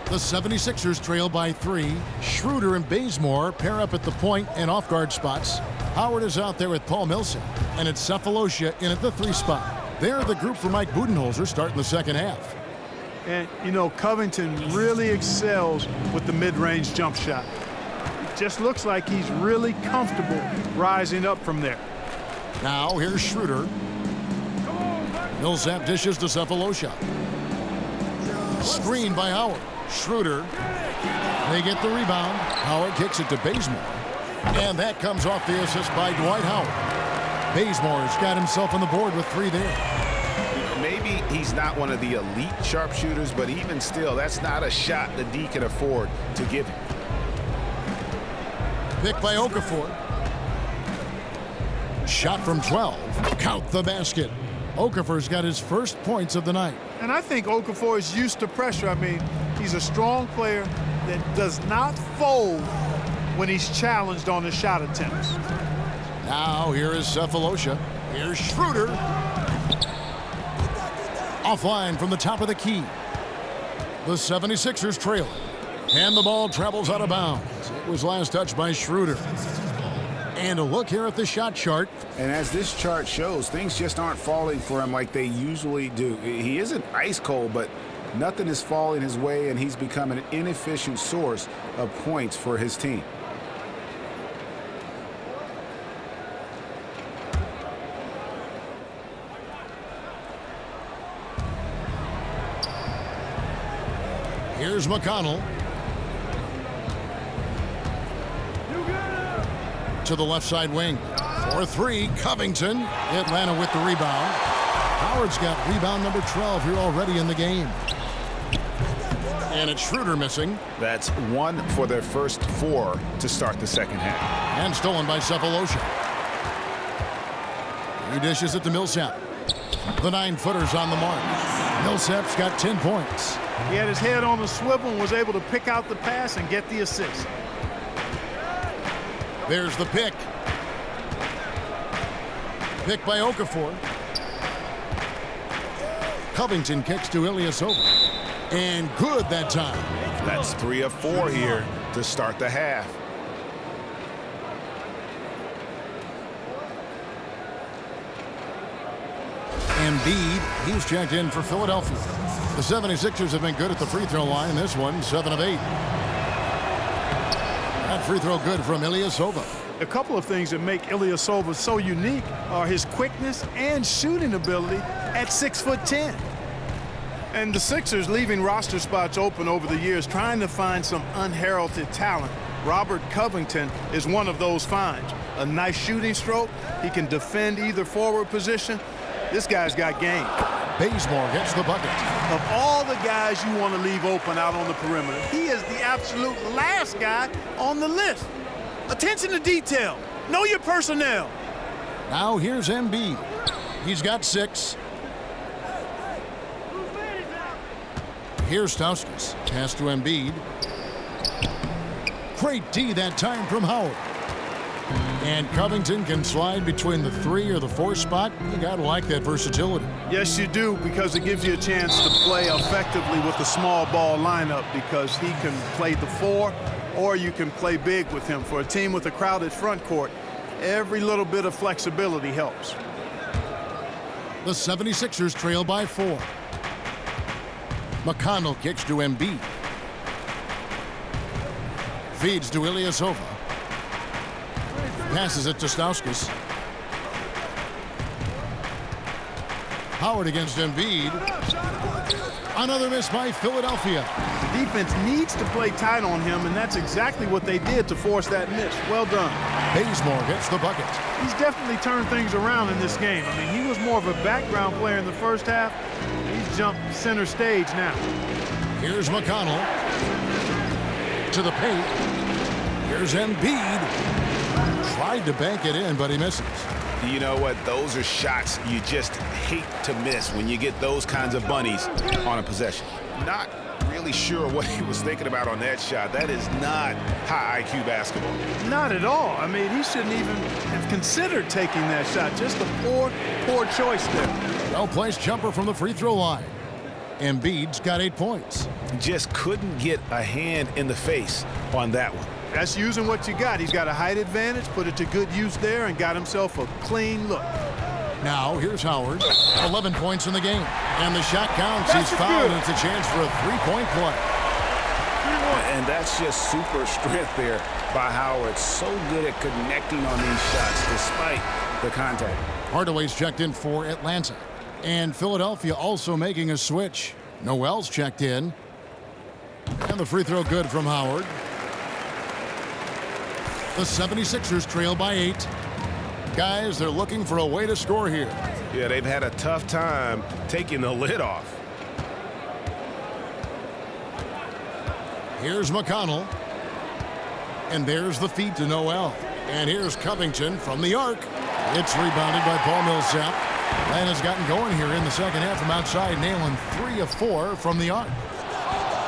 The 76ers trail by 3. Schroeder and Bazemore pair up at the point and off-guard spots. Howard is out there with Paul Millsap, and it's Cephalosha in at the 3 spot. They're the group for Mike Budenholzer starting the second half. And, you know, Covington really excels with the mid-range jump shot. It just looks like he's really comfortable rising up from there. Now here's Schroeder. Millsap dishes to Cephalosha. Screen by Howard. Schroeder. They get the rebound. Howard kicks it to Bazemore. And that comes off the assist by Dwight Howard. Bazemore's got himself on the board with 3 there. Maybe he's not one of the elite sharpshooters, but even still, that's not a shot the D can afford to give him. Pick by Okafor. Shot from 12. Count the basket. Okafor's got his first points of the night. And I think Okafor is used to pressure. I mean, he's a strong player that does not fold when he's challenged on his shot attempts. Now here is Cephalosha. Here's Schroeder. Offline from the top of the key. The 76ers trail. And the ball travels out of bounds. It was last touched by Schroeder. And a look here at the shot chart. And as this chart shows, things just aren't falling for him like they usually do. He isn't ice cold, but nothing is falling his way, and he's become an inefficient source of points for his team. Here's McConnell. To the left side wing. For 3, Covington. Atlanta with the rebound. Howard's got rebound number 12 here already in the game. And it's Schroeder missing. That's 1 for their first 4 to start the second half. And stolen by Cephalosha. He dishes it to Millsap. The 9-footer's on the mark. Millsap's got 10 points. He had his head on the swivel and was able to pick out the pass and get the assist. There's the pick. Pick by Okafor. Covington kicks to Ilyasova. And good that time. That's 3 of 4 here to start the half. Embiid, he's checked in for Philadelphia. The 76ers have been good at the free throw line. This one, 7 of 8. That free throw good from Ilyasova. A couple of things that make Ilyasova so unique are his quickness and shooting ability at 6'10". And the Sixers leaving roster spots open over the years, trying to find some unheralded talent. Robert Covington is one of those finds. A nice shooting stroke. He can defend either forward position. This guy's got game. Bazemore gets the bucket. Of all the guys you want to leave open out on the perimeter, he is the absolute last guy on the list. Attention to detail. Know your personnel. Now here's Embiid. He's got 6. Here's Stauskas. Pass to Embiid. Great D that time from Howard. And Covington can slide between the 3 or the 4 spot. You got to like that versatility. Yes, you do, because it gives you a chance to play effectively with the small ball lineup, because he can play the 4 or you can play big with him. For a team with a crowded front court, every little bit of flexibility helps. The 76ers trail by 4. McConnell kicks to Embiid. Feeds to Ilyasova. Passes it to Stauskas. Howard against Embiid. Another miss by Philadelphia. The defense needs to play tight on him, and that's exactly what they did to force that miss. Well done. Bazemore gets the bucket. He's definitely turned things around in this game. I mean, he was more of a background player in the first half. He's jumped center stage now. Here's McConnell. To the paint. Here's Embiid. Tried to bank it in, but he misses. You know what? Those are shots you just hate to miss when you get those kinds of bunnies on a possession. Not really sure what he was thinking about on that shot. That is not high IQ basketball. Not at all. I mean, he shouldn't even have considered taking that shot. Just a poor choice there. Well-placed jumper from the free throw line. Embiid's got 8 points. Just couldn't get a hand in the face on that one. That's using what you got. He's got a height advantage, put it to good use there, and got himself a clean look. Now, here's Howard. 11 points in the game. And the shot counts. He's fouled, and it's a chance for a 3-point play. And that's just super strength there by Howard. So good at connecting on these shots despite the contact. Hardaway's checked in for Atlanta. And Philadelphia also making a switch. Noel's checked in. And the free throw good from Howard. The 76ers trail by 8. Guys, they're looking for a way to score here. Yeah, they've had a tough time taking the lid off. Here's McConnell. And there's the feed to Noel. And here's Covington from the arc. It's rebounded by Paul Millsap. Atlanta's gotten going here in the second half from outside, nailing 3 of 4 from the arc.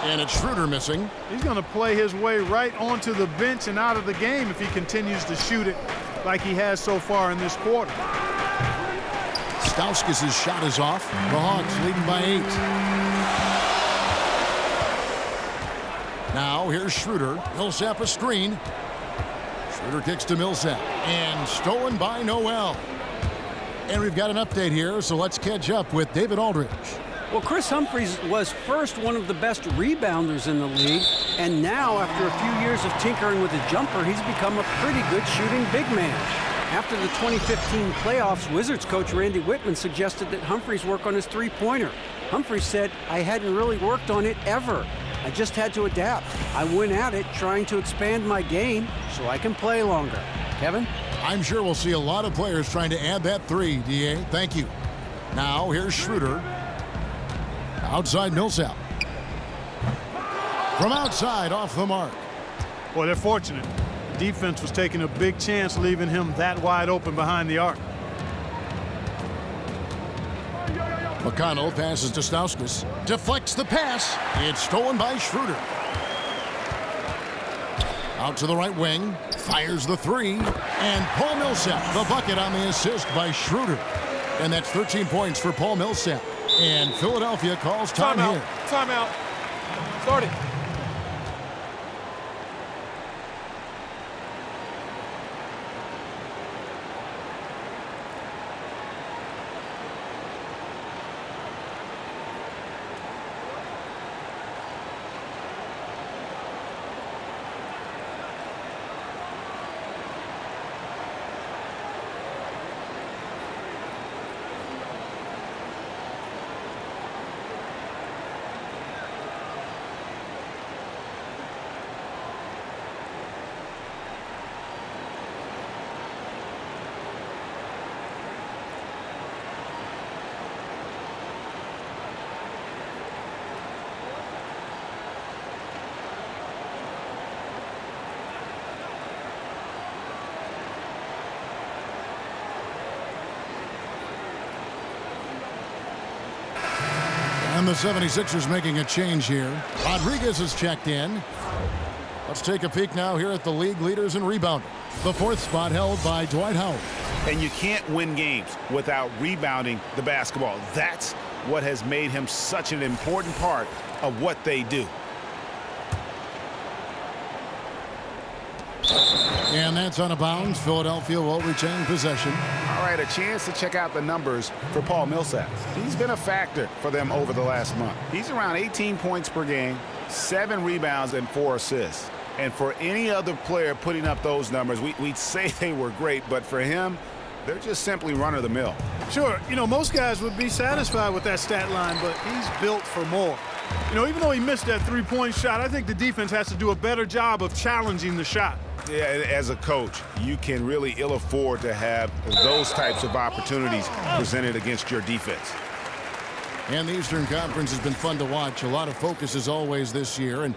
And it's Schroeder missing. He's going to play his way right onto the bench and out of the game if he continues to shoot it like he has so far in this quarter. Stauskas' shot is off. The Hawks leading by 8. Now here's Schroeder. Millsap a screen. Schroeder kicks to Millsap. And stolen by Noel. And we've got an update here, so let's catch up with David Aldridge. Well, Chris Humphries was first one of the best rebounders in the league, and now, after a few years of tinkering with a jumper, he's become a pretty good shooting big man. After the 2015 playoffs, Wizards coach Randy Whitman suggested that Humphries work on his three-pointer. Humphries said, "I hadn't really worked on it ever. I just had to adapt. I went at it trying to expand my game so I can play longer." Kevin? I'm sure we'll see a lot of players trying to add that 3, D.A. Thank you. Now, here's Schroeder. Outside Millsap. From outside, off the mark. Boy, they're fortunate. The defense was taking a big chance leaving him that wide open behind the arc. McConnell passes to Stauskas. Deflects the pass. It's stolen by Schroeder. Out to the right wing. Fires the 3. And Paul Millsap, the bucket on the assist by Schroeder. And that's 13 points for Paul Millsap. And Philadelphia calls time here. Timeout. Start it. And the 76ers making a change here. Rodriguez is checked in. Let's take a peek now here at the league leaders in rebounding. The 4th spot held by Dwight Howard. And you can't win games without rebounding the basketball. That's what has made him such an important part of what they do. And that's out of bounds. Philadelphia will retain possession. All right, a chance to check out the numbers for Paul Millsap. He's been a factor for them over the last month. He's around 18 points per game, 7 rebounds, and 4 assists. And for any other player putting up those numbers, we'd say they were great, but for him, they're just simply run-of-the-mill. Sure, most guys would be satisfied with that stat line, but he's built for more. Even though he missed that three-point shot, I think the defense has to do a better job of challenging the shot. Yeah, as a coach, you can really ill afford to have those types of opportunities presented against your defense. And the Eastern Conference has been fun to watch. A lot of focus as always this year. And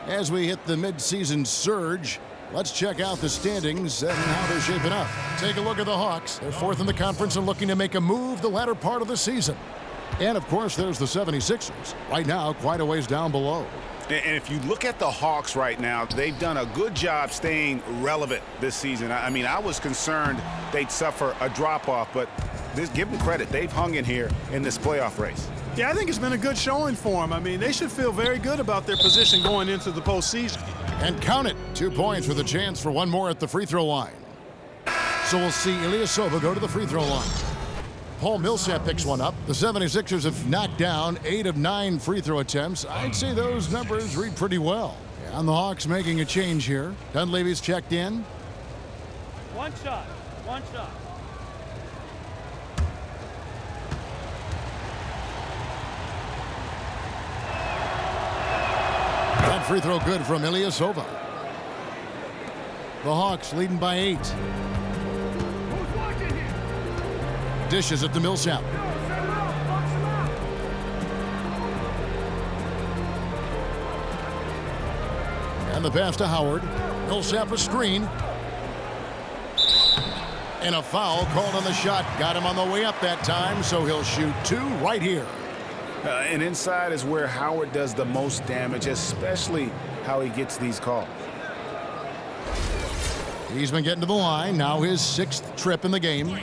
as we hit the midseason surge, let's check out the standings and how they're shaping up. Take a look at the Hawks. They're 4th in the conference and looking to make a move the latter part of the season. And, of course, there's the 76ers. Right now, quite a ways down below. And if you look at the Hawks right now, they've done a good job staying relevant this season. I mean, I was concerned they'd suffer a drop-off, but give them credit. They've hung in here in this playoff race. Yeah, I think it's been a good showing for them. I mean, they should feel very good about their position going into the postseason. And count it, 2 points with a chance for one more at the free throw line. So we'll see Ilyasova go to the free throw line. Paul Millsap picks one up. The 76ers have knocked down 8 of 9 free throw attempts. I'd say those numbers read pretty well. And the Hawks making a change here. Dunleavy's checked in. One shot. That free throw good from Ilyasova. The Hawks leading by 8. Dishes it to Millsap. And the pass to Howard. Millsap a screen. And a foul called on the shot. Got him on the way up that time, so he'll shoot 2 right here. And inside is where Howard does the most damage, especially how he gets these calls. He's been getting to the line. Now his 6th trip in the game.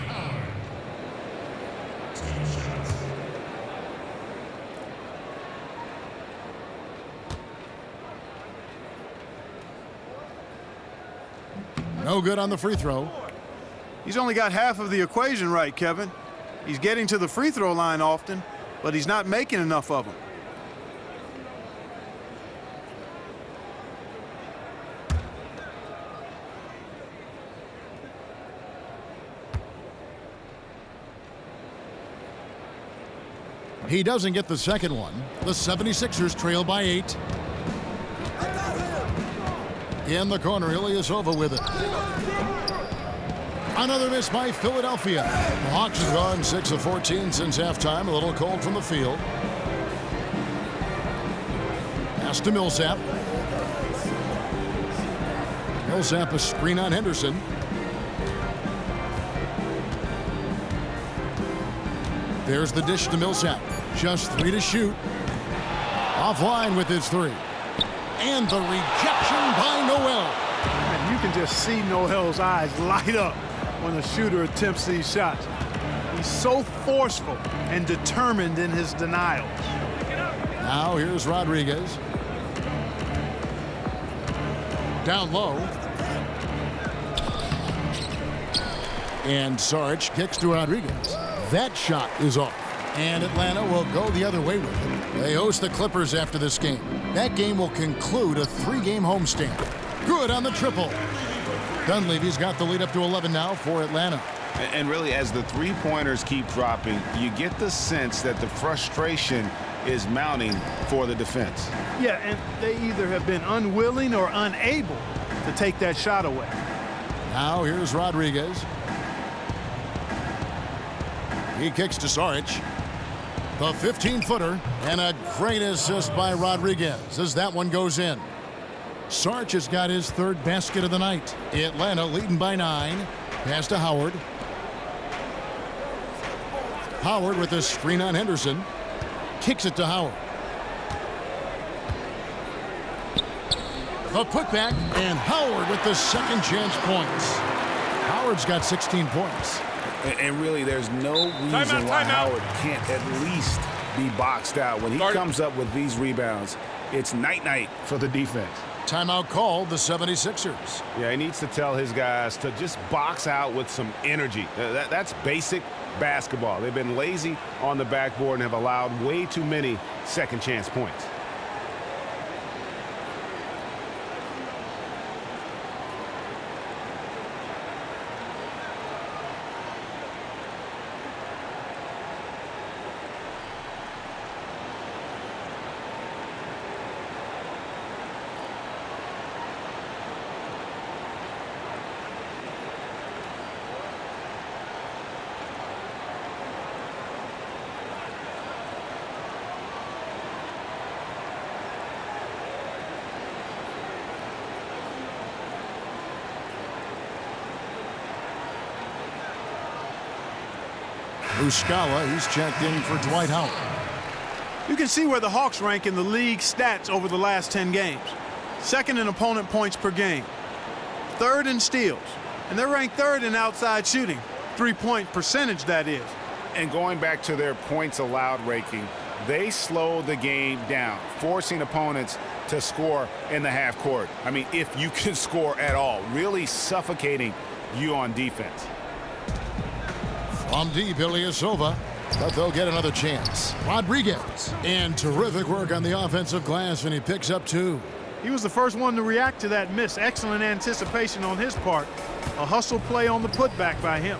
No good on the free throw. He's only got half of the equation right, Kevin. He's getting to the free throw line often, but he's not making enough of them. He doesn't get the second one. The 76ers trail by 8. In the corner, Ilyasova with it. Another miss by Philadelphia. The Hawks have gone 6 of 14 since halftime. A little cold from the field. Pass to Millsap. Millsap a screen on Henderson. There's the dish to Millsap. Just 3 to shoot. Offline with his 3. And the rejection by Noel. And you can just see Noel's eyes light up when a shooter attempts these shots. He's so forceful and determined in his denials. Now here's Rodriguez. Down low. And Sarge kicks to Rodriguez. That shot is off. And Atlanta will go the other way with it. They host the Clippers after this game. That game will conclude a 3-game homestand. Good on the triple. Dunleavy's got the lead up to 11 now for Atlanta. And really, as the three-pointers keep dropping, you get the sense that the frustration is mounting for the defense. Yeah, and they either have been unwilling or unable to take that shot away. Now here's Rodriguez. He kicks to Saric. The 15-footer, and a great assist by Rodriguez as that one goes in. Sarge has got his 3rd basket of the night. Atlanta leading by 9. Pass to Howard. Howard with a screen on Henderson. kicks it to Howard. The putback, and Howard with the second chance points. Howard's got 16 points. And really, there's no reason why Howard can't at least be boxed out. When he comes up with these rebounds, it's night-night for the defense. Timeout called the 76ers. Yeah, he needs to tell his guys to just box out with some energy. That's basic basketball. They've been lazy on the backboard and have allowed way too many second chance points. Muscala, he's checked in for Dwight Howard. You can see where the Hawks rank in the league stats over the last 10 games. Second in opponent points per game. Third in steals. And they're ranked third in outside shooting. 3-point percentage, that is. And going back to their points allowed ranking, they slowed the game down, forcing opponents to score in the half court. I mean, if you can score at all, really suffocating you on defense. From deep, Ilyasova, but they'll get another chance. Rodriguez, and terrific work on the offensive glass, and he picks up 2. He was the first one to react to that miss. Excellent anticipation on his part. A hustle play on the putback by him.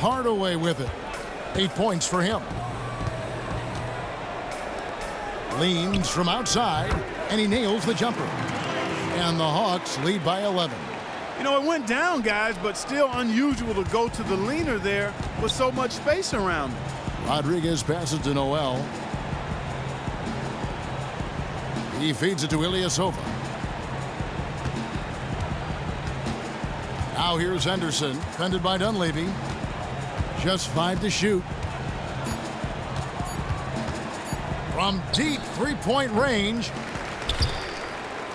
Hardaway with it. 8 points for him. Leans from outside, and he nails the jumper. And the Hawks lead by 11. You know, it went down, guys, but still unusual to go to the leaner there with so much space around him. Rodriguez passes to Noel. He feeds it to Ilyasova. Now here's Henderson, defended by Dunleavy. Just 5 to shoot. From deep three-point range.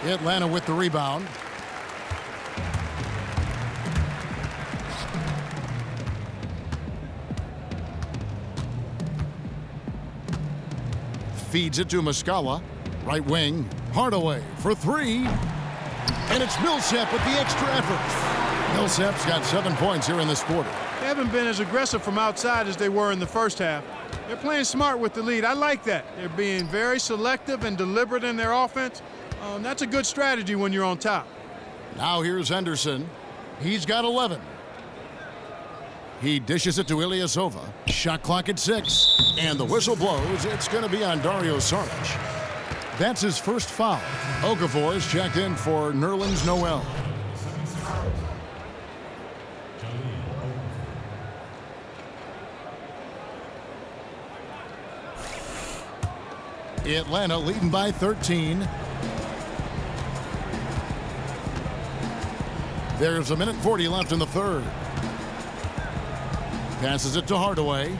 Atlanta with the rebound. Feeds it to Muscala. Right wing. Hardaway for 3. And it's Millsap with the extra effort. Millsap's got 7 points here in this quarter. They haven't been as aggressive from outside as they were in the first half. They're playing smart with the lead. I like that. They're being very selective and deliberate in their offense. That's a good strategy when you're on top. Now here's Henderson. He's got 11. He dishes it to Ilyasova. Shot clock at 6. And the whistle blows. It's going to be on Dario Saric. That's his first foul. Okafor is checked in for Nerlens Noel. Atlanta leading by 13. There's 1:40 left in the third. Passes it to Hardaway.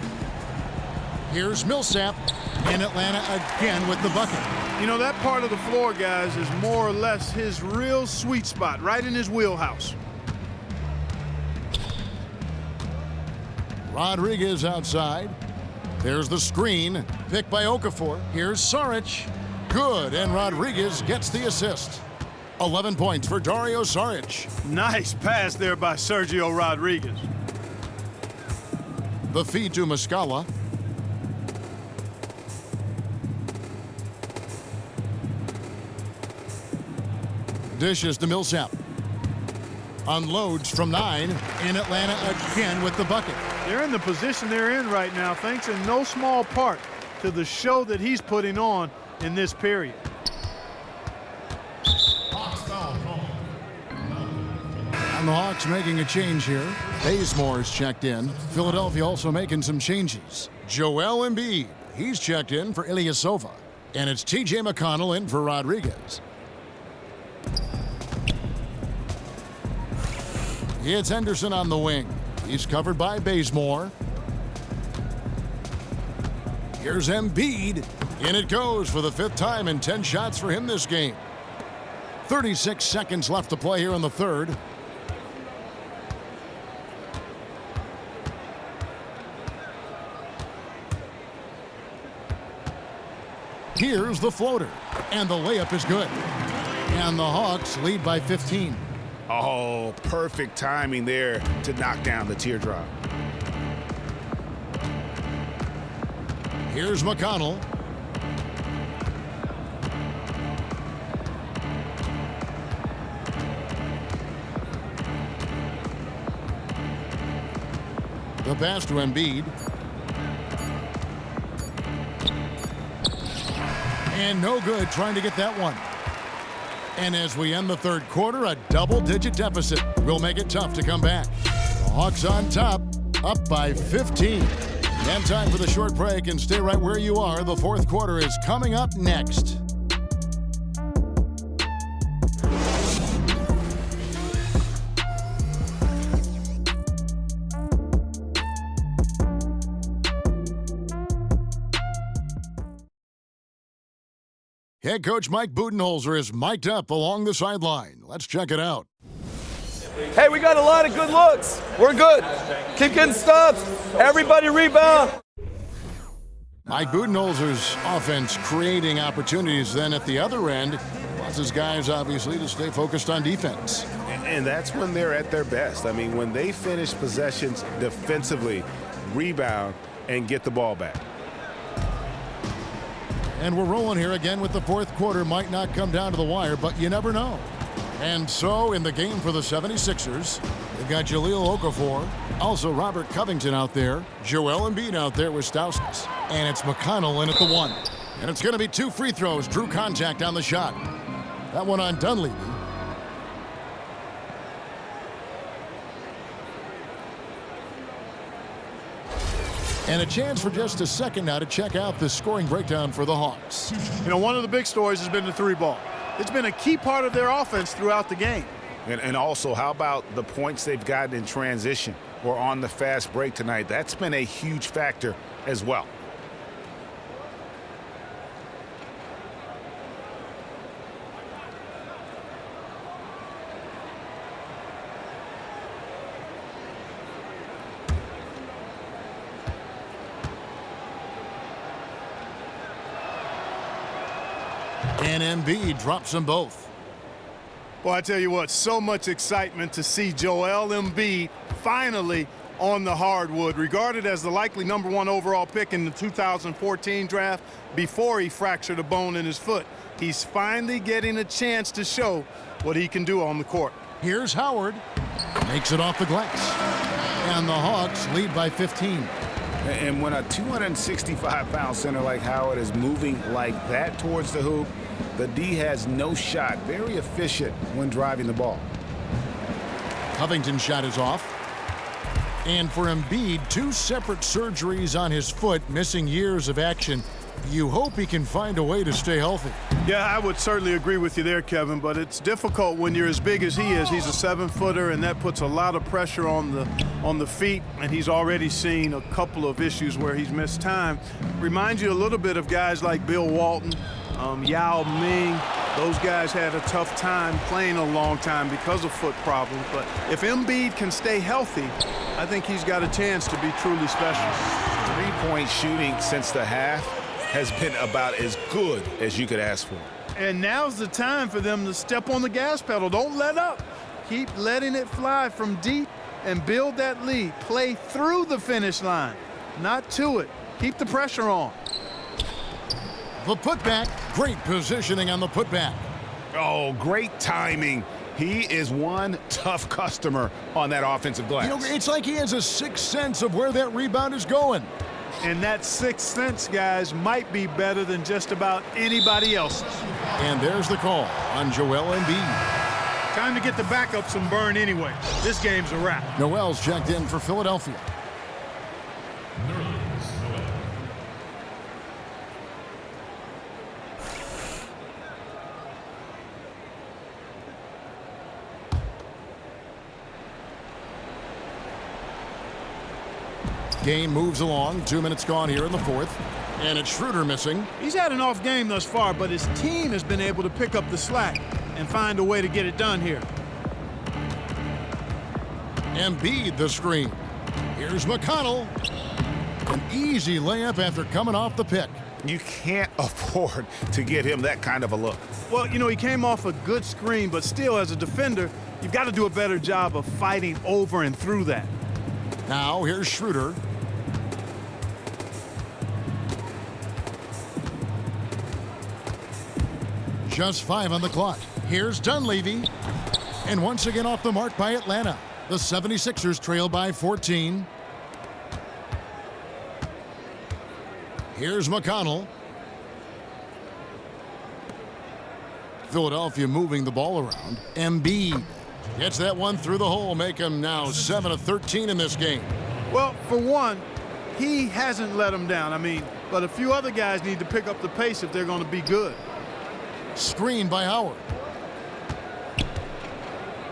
Here's Millsap, and Atlanta again with the bucket. You know, that part of the floor, guys, is more or less his real sweet spot, right in his wheelhouse. Rodriguez outside. There's the screen, picked by Okafor. Here's Saric. Good, and Rodriguez gets the assist. 11 points for Dario Saric. Nice pass there by Sergio Rodriguez. The feed to Muscala. Dishes to Millsap. Unloads from 9, and Atlanta again with the bucket. They're in the position they're in right now, thanks in no small part to the show that he's putting on in this period. And the Hawks making a change here. Bazemore's checked in. Philadelphia also making some changes. Joel Embiid, he's checked in for Ilyasova. And it's T.J. McConnell in for Rodriguez. It's Henderson on the wing. He's covered by Bazemore. Here's Embiid. In it goes for the 5th time and 10 shots for him this game. 36 seconds left to play here in the 3rd. Here's the floater, and the layup is good. And the Hawks lead by 15. Oh, perfect timing there to knock down the teardrop. Here's McConnell. The pass to Embiid. And no good trying to get that one. And as we end the 3rd quarter, a double-digit deficit will make it tough to come back. The Hawks on top, up by 15. And time for the short break, and stay right where you are. The 4th quarter is coming up next. Head coach Mike Budenholzer is mic'd up along the sideline. Let's check it out. Hey, we got a lot of good looks. We're good. Keep getting stops. Everybody rebound. Mike Budenholzer's offense creating opportunities then at the other end. Wants his guys, obviously, to stay focused on defense. And that's when they're at their best. I mean, when they finish possessions defensively, rebound, and get the ball back. And we're rolling here again with the 4th quarter. Might not come down to the wire, but you never know. And so in the game for the 76ers, they've got Jahlil Okafor, also Robert Covington out there, Joel Embiid out there with Stauskas, and it's McConnell in at the 1. And it's going to be 2 free throws. Drew contact on the shot. That one on Dunleavy. And a chance for just a second now to check out the scoring breakdown for the Hawks. You know, one of the big stories has been the 3-ball. It's been a key part of their offense throughout the game. And also, how about the points they've gotten in transition or on the fast break tonight? That's been a huge factor as well. And Embiid drops them both. Well, I tell you what, so much excitement to see Joel Embiid finally on the hardwood, regarded as the likely #1 overall pick in the 2014 draft before he fractured a bone in his foot. He's finally getting a chance to show what he can do on the court. Here's Howard. Makes it off the glass. And the Hawks lead by 15. And when a 265-pound center like Howard is moving like that towards the hoop, the D has no shot. Very efficient when driving the ball. Covington's shot is off. And for Embiid, 2 separate surgeries on his foot, missing years of action. You hope he can find a way to stay healthy. Yeah, I would certainly agree with you there, Kevin, but it's difficult when you're as big as he is. He's a 7-footer, and that puts a lot of pressure on the feet, and he's already seen a couple of issues where he's missed time. Reminds you a little bit of guys like Bill Walton, Yao Ming. Those guys had a tough time playing a long time because of foot problems, but if Embiid can stay healthy, I think he's got a chance to be truly special. 3-point shooting since the half has been about as good as you could ask for. And now's the time for them to step on the gas pedal. Don't let up. Keep letting it fly from deep and build that lead. Play through the finish line, not to it. Keep the pressure on. The putback, great positioning on the putback. Oh, great timing. He is one tough customer on that offensive glass. You know, it's like he has a sixth sense of where that rebound is going. And that sixth sense, guys, might be better than just about anybody else's. And there's the call on Joel Embiid. Time to get the backup some burn anyway. This game's a wrap. Noel's checked in for Philadelphia. Game moves along. 2 minutes gone here in the fourth. And it's Schroeder missing. He's had an off game thus far, but his team has been able to pick up the slack and find a way to get it done here. Embiid the screen. Here's McConnell. An easy layup after coming off the pick. You can't afford to get him that kind of a look. Well, you know, he came off a good screen, but still, as a defender, you've got to do a better job of fighting over and through that. Now, here's Schroeder. Just 5 on the clock. Here's Dunleavy. And once again off the mark by Atlanta. The 76ers trail by 14. Here's McConnell. Philadelphia moving the ball around. Embiid gets that one through the hole, make him now 7 of 13 in this game. Well, for one, he hasn't let him down. But a few other guys need to pick up the pace if they're going to be good. Screen by Howard.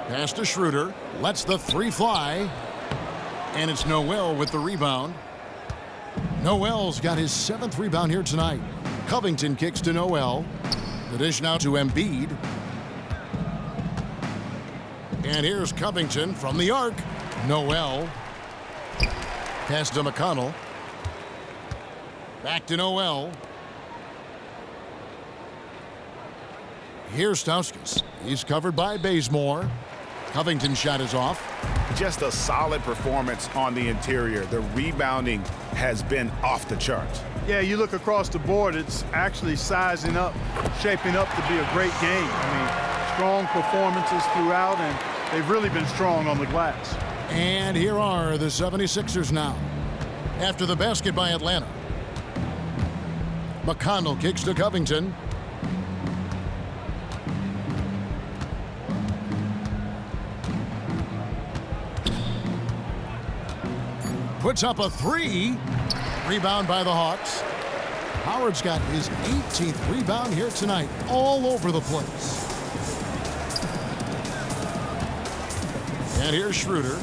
Pass to Schroeder. Lets the three fly. And it's Noel with the rebound. Noel's got his 7th rebound here tonight. Covington kicks to Noel. The dish now to Embiid. And here's Covington from the arc. Noel. Pass to McConnell. Back to Noel. Here's Stauskas. He's covered by Bazemore. Covington's shot is off. Just a solid performance on the interior. The rebounding has been off the charts. Yeah, you look across the board, it's actually sizing up, shaping up to be a great game. Strong performances throughout, and they've really been strong on the glass. And here are the 76ers now. After the basket by Atlanta. McConnell kicks to Covington. Puts up a three. Rebound by the Hawks. Howard's got his 18th rebound here tonight. All over the place. And here's Schroeder.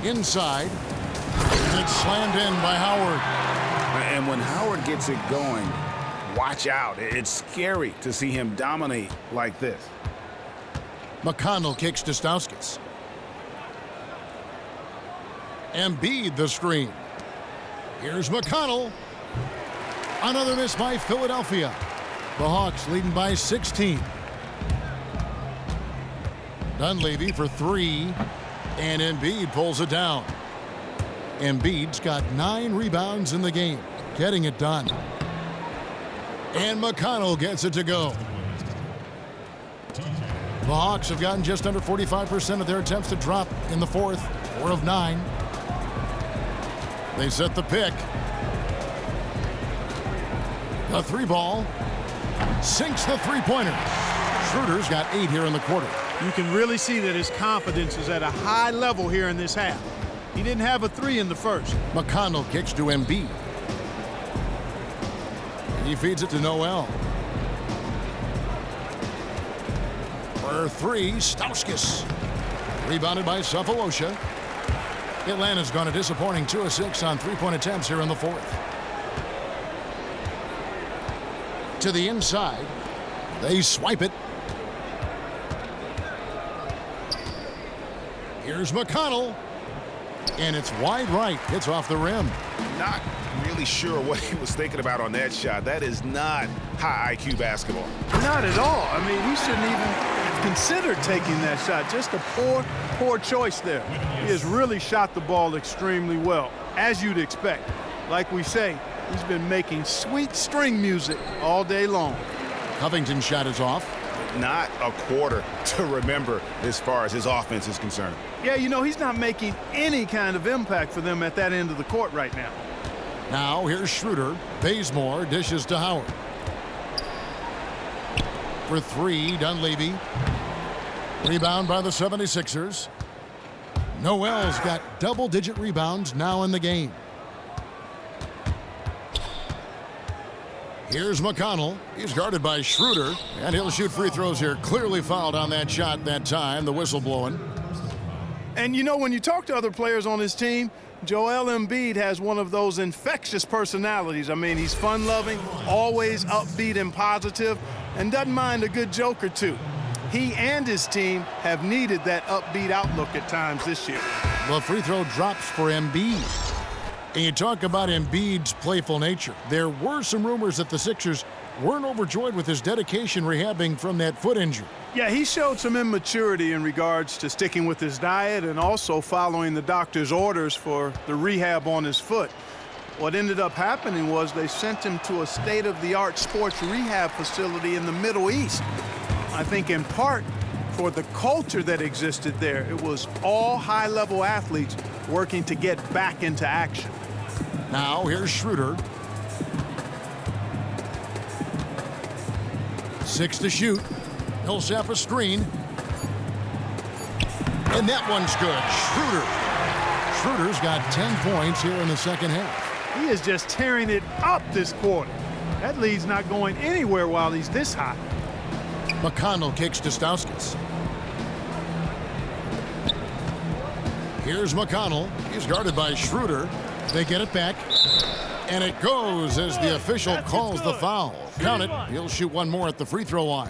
Inside. And it's slammed in by Howard. And when Howard gets it going, watch out. It's scary to see him dominate like this. McConnell kicks to Stauskas. Embiid the screen. Here's McConnell. Another miss by Philadelphia. The Hawks leading by 16. Dunleavy for 3. And Embiid pulls it down. Embiid's got 9 rebounds in the game. Getting it done. And McConnell gets it to go. The Hawks have gotten just under 45% of their attempts to drop in the fourth. 4 of 9. They set the pick. The 3-ball sinks the three-pointer. Schroeder's got 8 here in the quarter. You can really see that his confidence is at a high level here in this half. He didn't have a 3 in the first. McConnell kicks to Embiid. He feeds it to Noel. For 3, Stauskas. Rebounded by Cephalosha. Atlanta's gone a disappointing 2 of 6 on 3-point attempts here in the fourth. To the inside. They swipe it. Here's McConnell. And it's wide right. Hits off the rim. Not really sure what he was thinking about on that shot. That is not high IQ basketball. Not at all. He shouldn't even have considered taking that shot. Just a poor choice there. He has really shot the ball extremely well, as you'd expect. Like we say, he's been making sweet string music all day long. Covington's shot is off. Not a quarter to remember as far as his offense is concerned. Yeah, he's not making any kind of impact for them at that end of the court right now. Now here's Schroeder. Bazemore dishes to Howard. For 3, Dunleavy. Rebound by the 76ers. Noel's got double-digit rebounds now in the game. Here's McConnell. He's guarded by Schroeder, and he'll shoot free throws here. Clearly fouled on that shot that time. The whistle blowing. And you know, when you talk to other players on his team, Joel Embiid has one of those infectious personalities. I mean, he's fun-loving, always upbeat and positive, and doesn't mind a good joke or two. He and his team have needed that upbeat outlook at times this year. The free throw drops for Embiid. And you talk about Embiid's playful nature. There were some rumors that the Sixers weren't overjoyed with his dedication rehabbing from that foot injury. Yeah, he showed some immaturity in regards to sticking with his diet and also following the doctor's orders for the rehab on his foot. What ended up happening was they sent him to a state-of-the-art sports rehab facility in the Middle East. I think in part for the culture that existed there. It was all high-level athletes working to get back into action. Now here's Schroeder. 6 to shoot. Millsap a screen. And that one's good. Schroeder's got 10 points here in the second half. He is just tearing it up this quarter. That lead's not going anywhere while he's this hot. McConnell kicks to Stauskas. Here's McConnell. He's guarded by Schroeder. They get it back. And it goes as the official calls the foul. Count it. He'll shoot one more at the free throw line.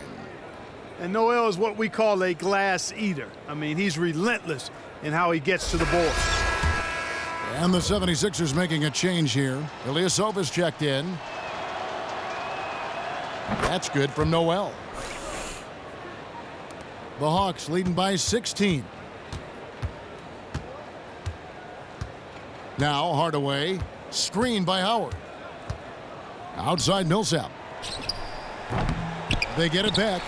And Noel is what we call a glass eater. I mean, he's relentless in how he gets to the board. And the 76ers making a change here. Ilyasova's checked in. That's good from Noel. The Hawks leading by 16. Now Hardaway. Screen by Howard. Outside Millsap. They get it back.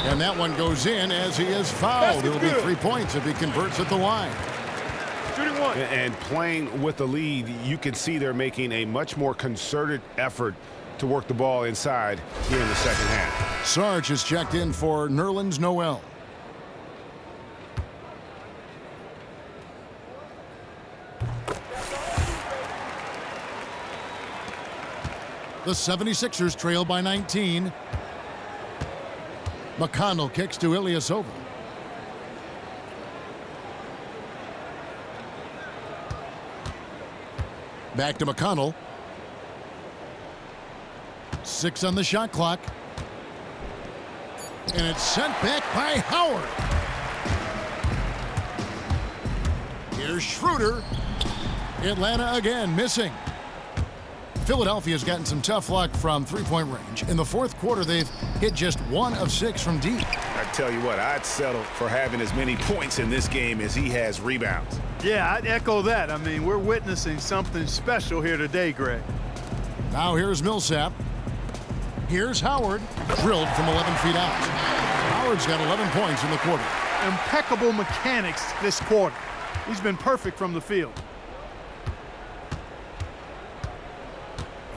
And that one goes in as he is fouled. It'll be 3 points if he converts at the line. Shooting one. And playing with the lead, you can see they're making a much more concerted effort to work the ball inside here in the second half. Sarge is checked in for Nerlens Noel. The 76ers trail by 19. McConnell kicks to Ilyasova. Back to McConnell. 6 on the shot clock. And it's sent back by Howard. Here's Schroeder. Atlanta again missing. Philadelphia's gotten some tough luck from three-point range. In the fourth quarter, they've hit just 1 of 6 from deep. I tell you what, I'd settle for having as many points in this game as he has rebounds. Yeah, I'd echo that. I mean, we're witnessing something special here today, Greg. Now here's Millsap. Here's Howard. Drilled from 11 feet out. Howard's got 11 points in the quarter. Impeccable mechanics this quarter. He's been perfect from the field.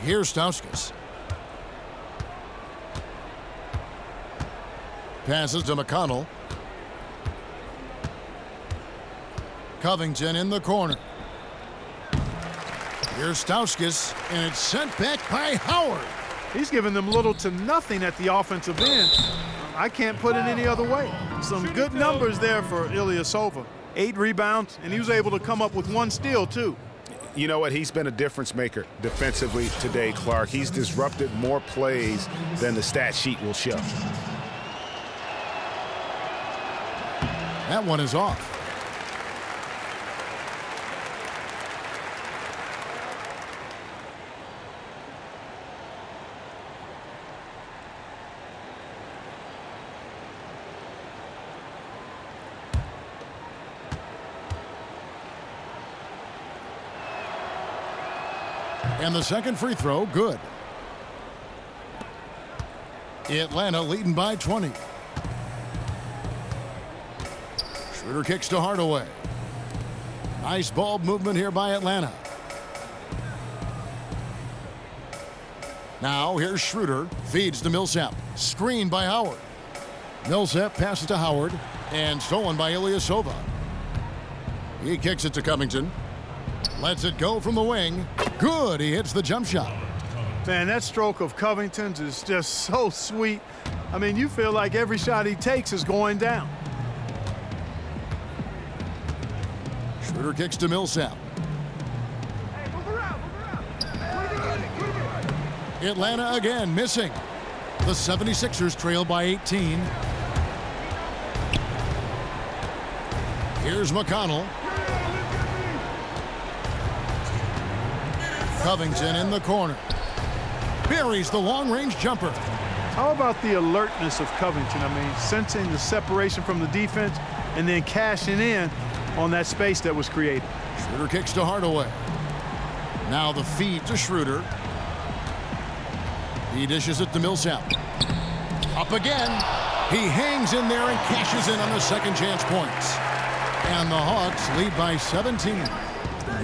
Here's Stauskas. Passes to McConnell. Covington in the corner. Here's Stauskas, and it's sent back by Howard. He's given them little to nothing at the offensive end. I can't put it any other way. Some good numbers there for Ilyasova. 8 rebounds, and he was able to come up with 1 steal, too. You know what? He's been a difference maker defensively today, Clark. He's disrupted more plays than the stat sheet will show. That one is off. And the second free throw, good. Atlanta leading by 20. Schroeder kicks to Hardaway. Nice ball movement here by Atlanta. Now here's Schroeder. Feeds to Millsap. Screen by Howard. Millsap passes to Howard. And stolen by Ilyasova. He kicks it to Covington. Lets it go from the wing. Good. He hits the jump shot. Man, that stroke of Covington's is just so sweet. I mean, you feel like every shot he takes is going down. Schroeder kicks to Millsap. Atlanta again missing. The 76ers trail by 18. Here's McConnell. Covington in the corner. Buries the long-range jumper. How about the alertness of Covington? I mean, sensing the separation from the defense and then cashing in on that space that was created. Schroeder kicks to Hardaway. Now the feed to Schroeder. He dishes it to Millsap. Up again. He hangs in there and cashes in on the second chance points. And the Hawks lead by 17.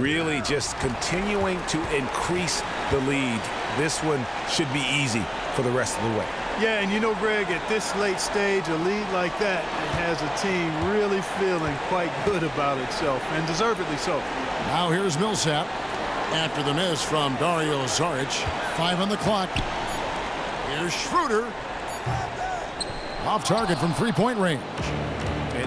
Really just continuing to increase the lead. This one should be easy for the rest of the way. Yeah, and you know, Greg, at this late stage, a lead like that, it has a team really feeling quite good about itself, and deservedly so. Now here's Millsap. After the miss from Dario Saric. 5 on the clock. Here's Schroeder. Off target from three-point range.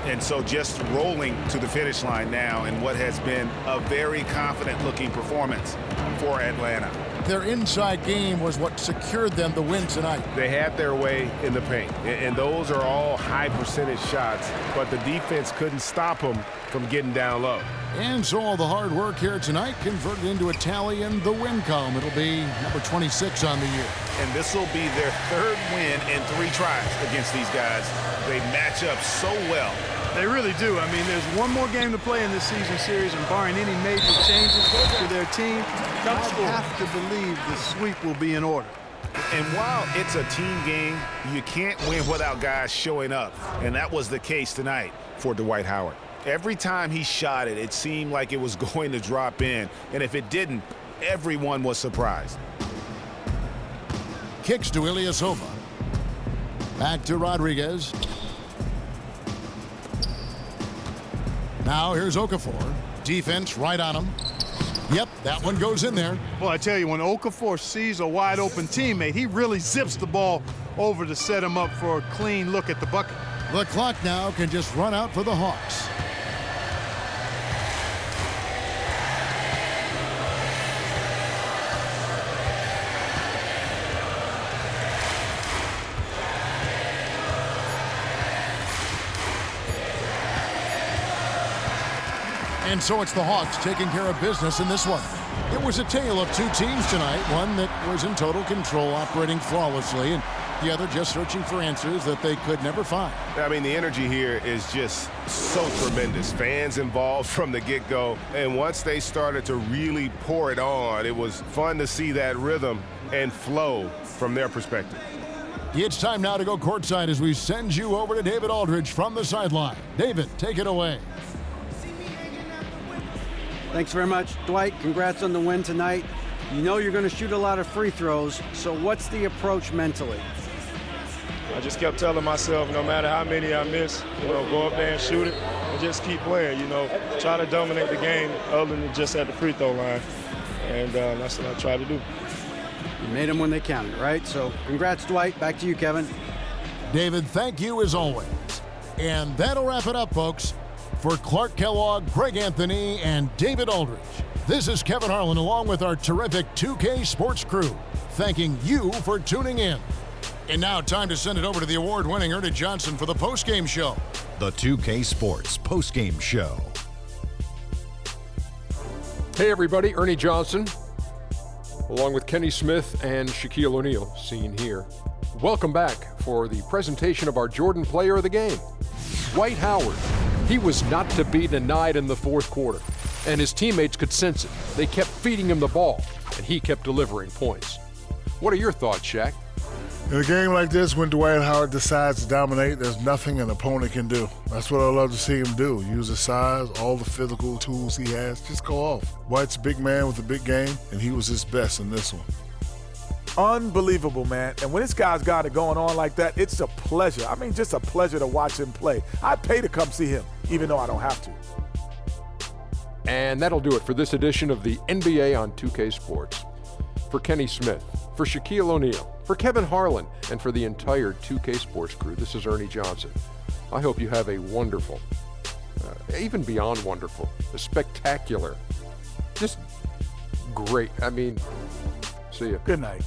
And so just rolling to the finish line now in what has been a very confident-looking performance for Atlanta. Their inside game was what secured them the win tonight. They had their way in the paint, and those are all high-percentage shots, but the defense couldn't stop them from getting down low. And so all the hard work here tonight converted into a tally in the win column. It'll be number 26 on the year. And this will be their third win in 3 tries against these guys. They match up so well. They really do. I mean, there's one more game to play in this season series, and barring any major changes to their team, I have to believe the sweep will be in order. And while it's a team game, you can't win without guys showing up. And that was the case tonight for Dwight Howard. Every time he shot it, it seemed like it was going to drop in. And if it didn't, everyone was surprised. Kicks to Ilyasova. Back to Rodriguez. Now here's Okafor. Defense right on him. Yep, that one goes in there. Well, I tell you, when Okafor sees a wide-open teammate, he really zips the ball over to set him up for a clean look at the bucket. The clock now can just run out for the Hawks. And so it's the Hawks taking care of business in this one. It was a tale of 2 teams tonight, one that was in total control, operating flawlessly, and the other just searching for answers that they could never find. I mean, the energy here is just so tremendous. Fans involved from the get-go, and once they started to really pour it on, it was fun to see that rhythm and flow from their perspective. It's time now to go courtside as we send you over to David Aldridge from the sideline. David, take it away. Thanks very much, Dwight. Congrats on the win tonight. You know you're going to shoot a lot of free throws, so what's the approach mentally? I just kept telling myself, no matter how many I miss, go up there and shoot it and just keep playing, try to dominate the game other than just at the free throw line. And that's what I try to do. You made them when they counted, right? So congrats, Dwight. Back to you, Kevin. David, thank you as always. And that'll wrap it up, folks. For Clark Kellogg, Greg Anthony, and David Aldridge, this is Kevin Harlan along with our terrific 2K Sports crew, thanking you for tuning in. And now time to send it over to the award-winning Ernie Johnson for the postgame show. The 2K Sports postgame show. Hey everybody, Ernie Johnson, along with Kenny Smith and Shaquille O'Neal, seen here. Welcome back for the presentation of our Jordan Player of the Game, Dwight Howard. He was not to be denied in the fourth quarter, and his teammates could sense it. They kept feeding him the ball, and he kept delivering points. What are your thoughts, Shaq? In a game like this, when Dwight Howard decides to dominate, there's nothing an opponent can do. That's what I love to see him do. Use his size, all the physical tools he has, just go off. Dwight's a big man with a big game, and he was his best in this one. Unbelievable, man. And when this guy's got it going on like that, it's a pleasure. I mean, just a pleasure to watch him play. I'd pay to come see him, even though I don't have to. And that'll do it for this edition of the NBA on 2K Sports. For Kenny Smith, for Shaquille O'Neal, for Kevin Harlan, and for the entire 2K Sports crew, this is Ernie Johnson. I hope you have a wonderful even beyond wonderful, spectacular, just great. I mean, see ya. Good night.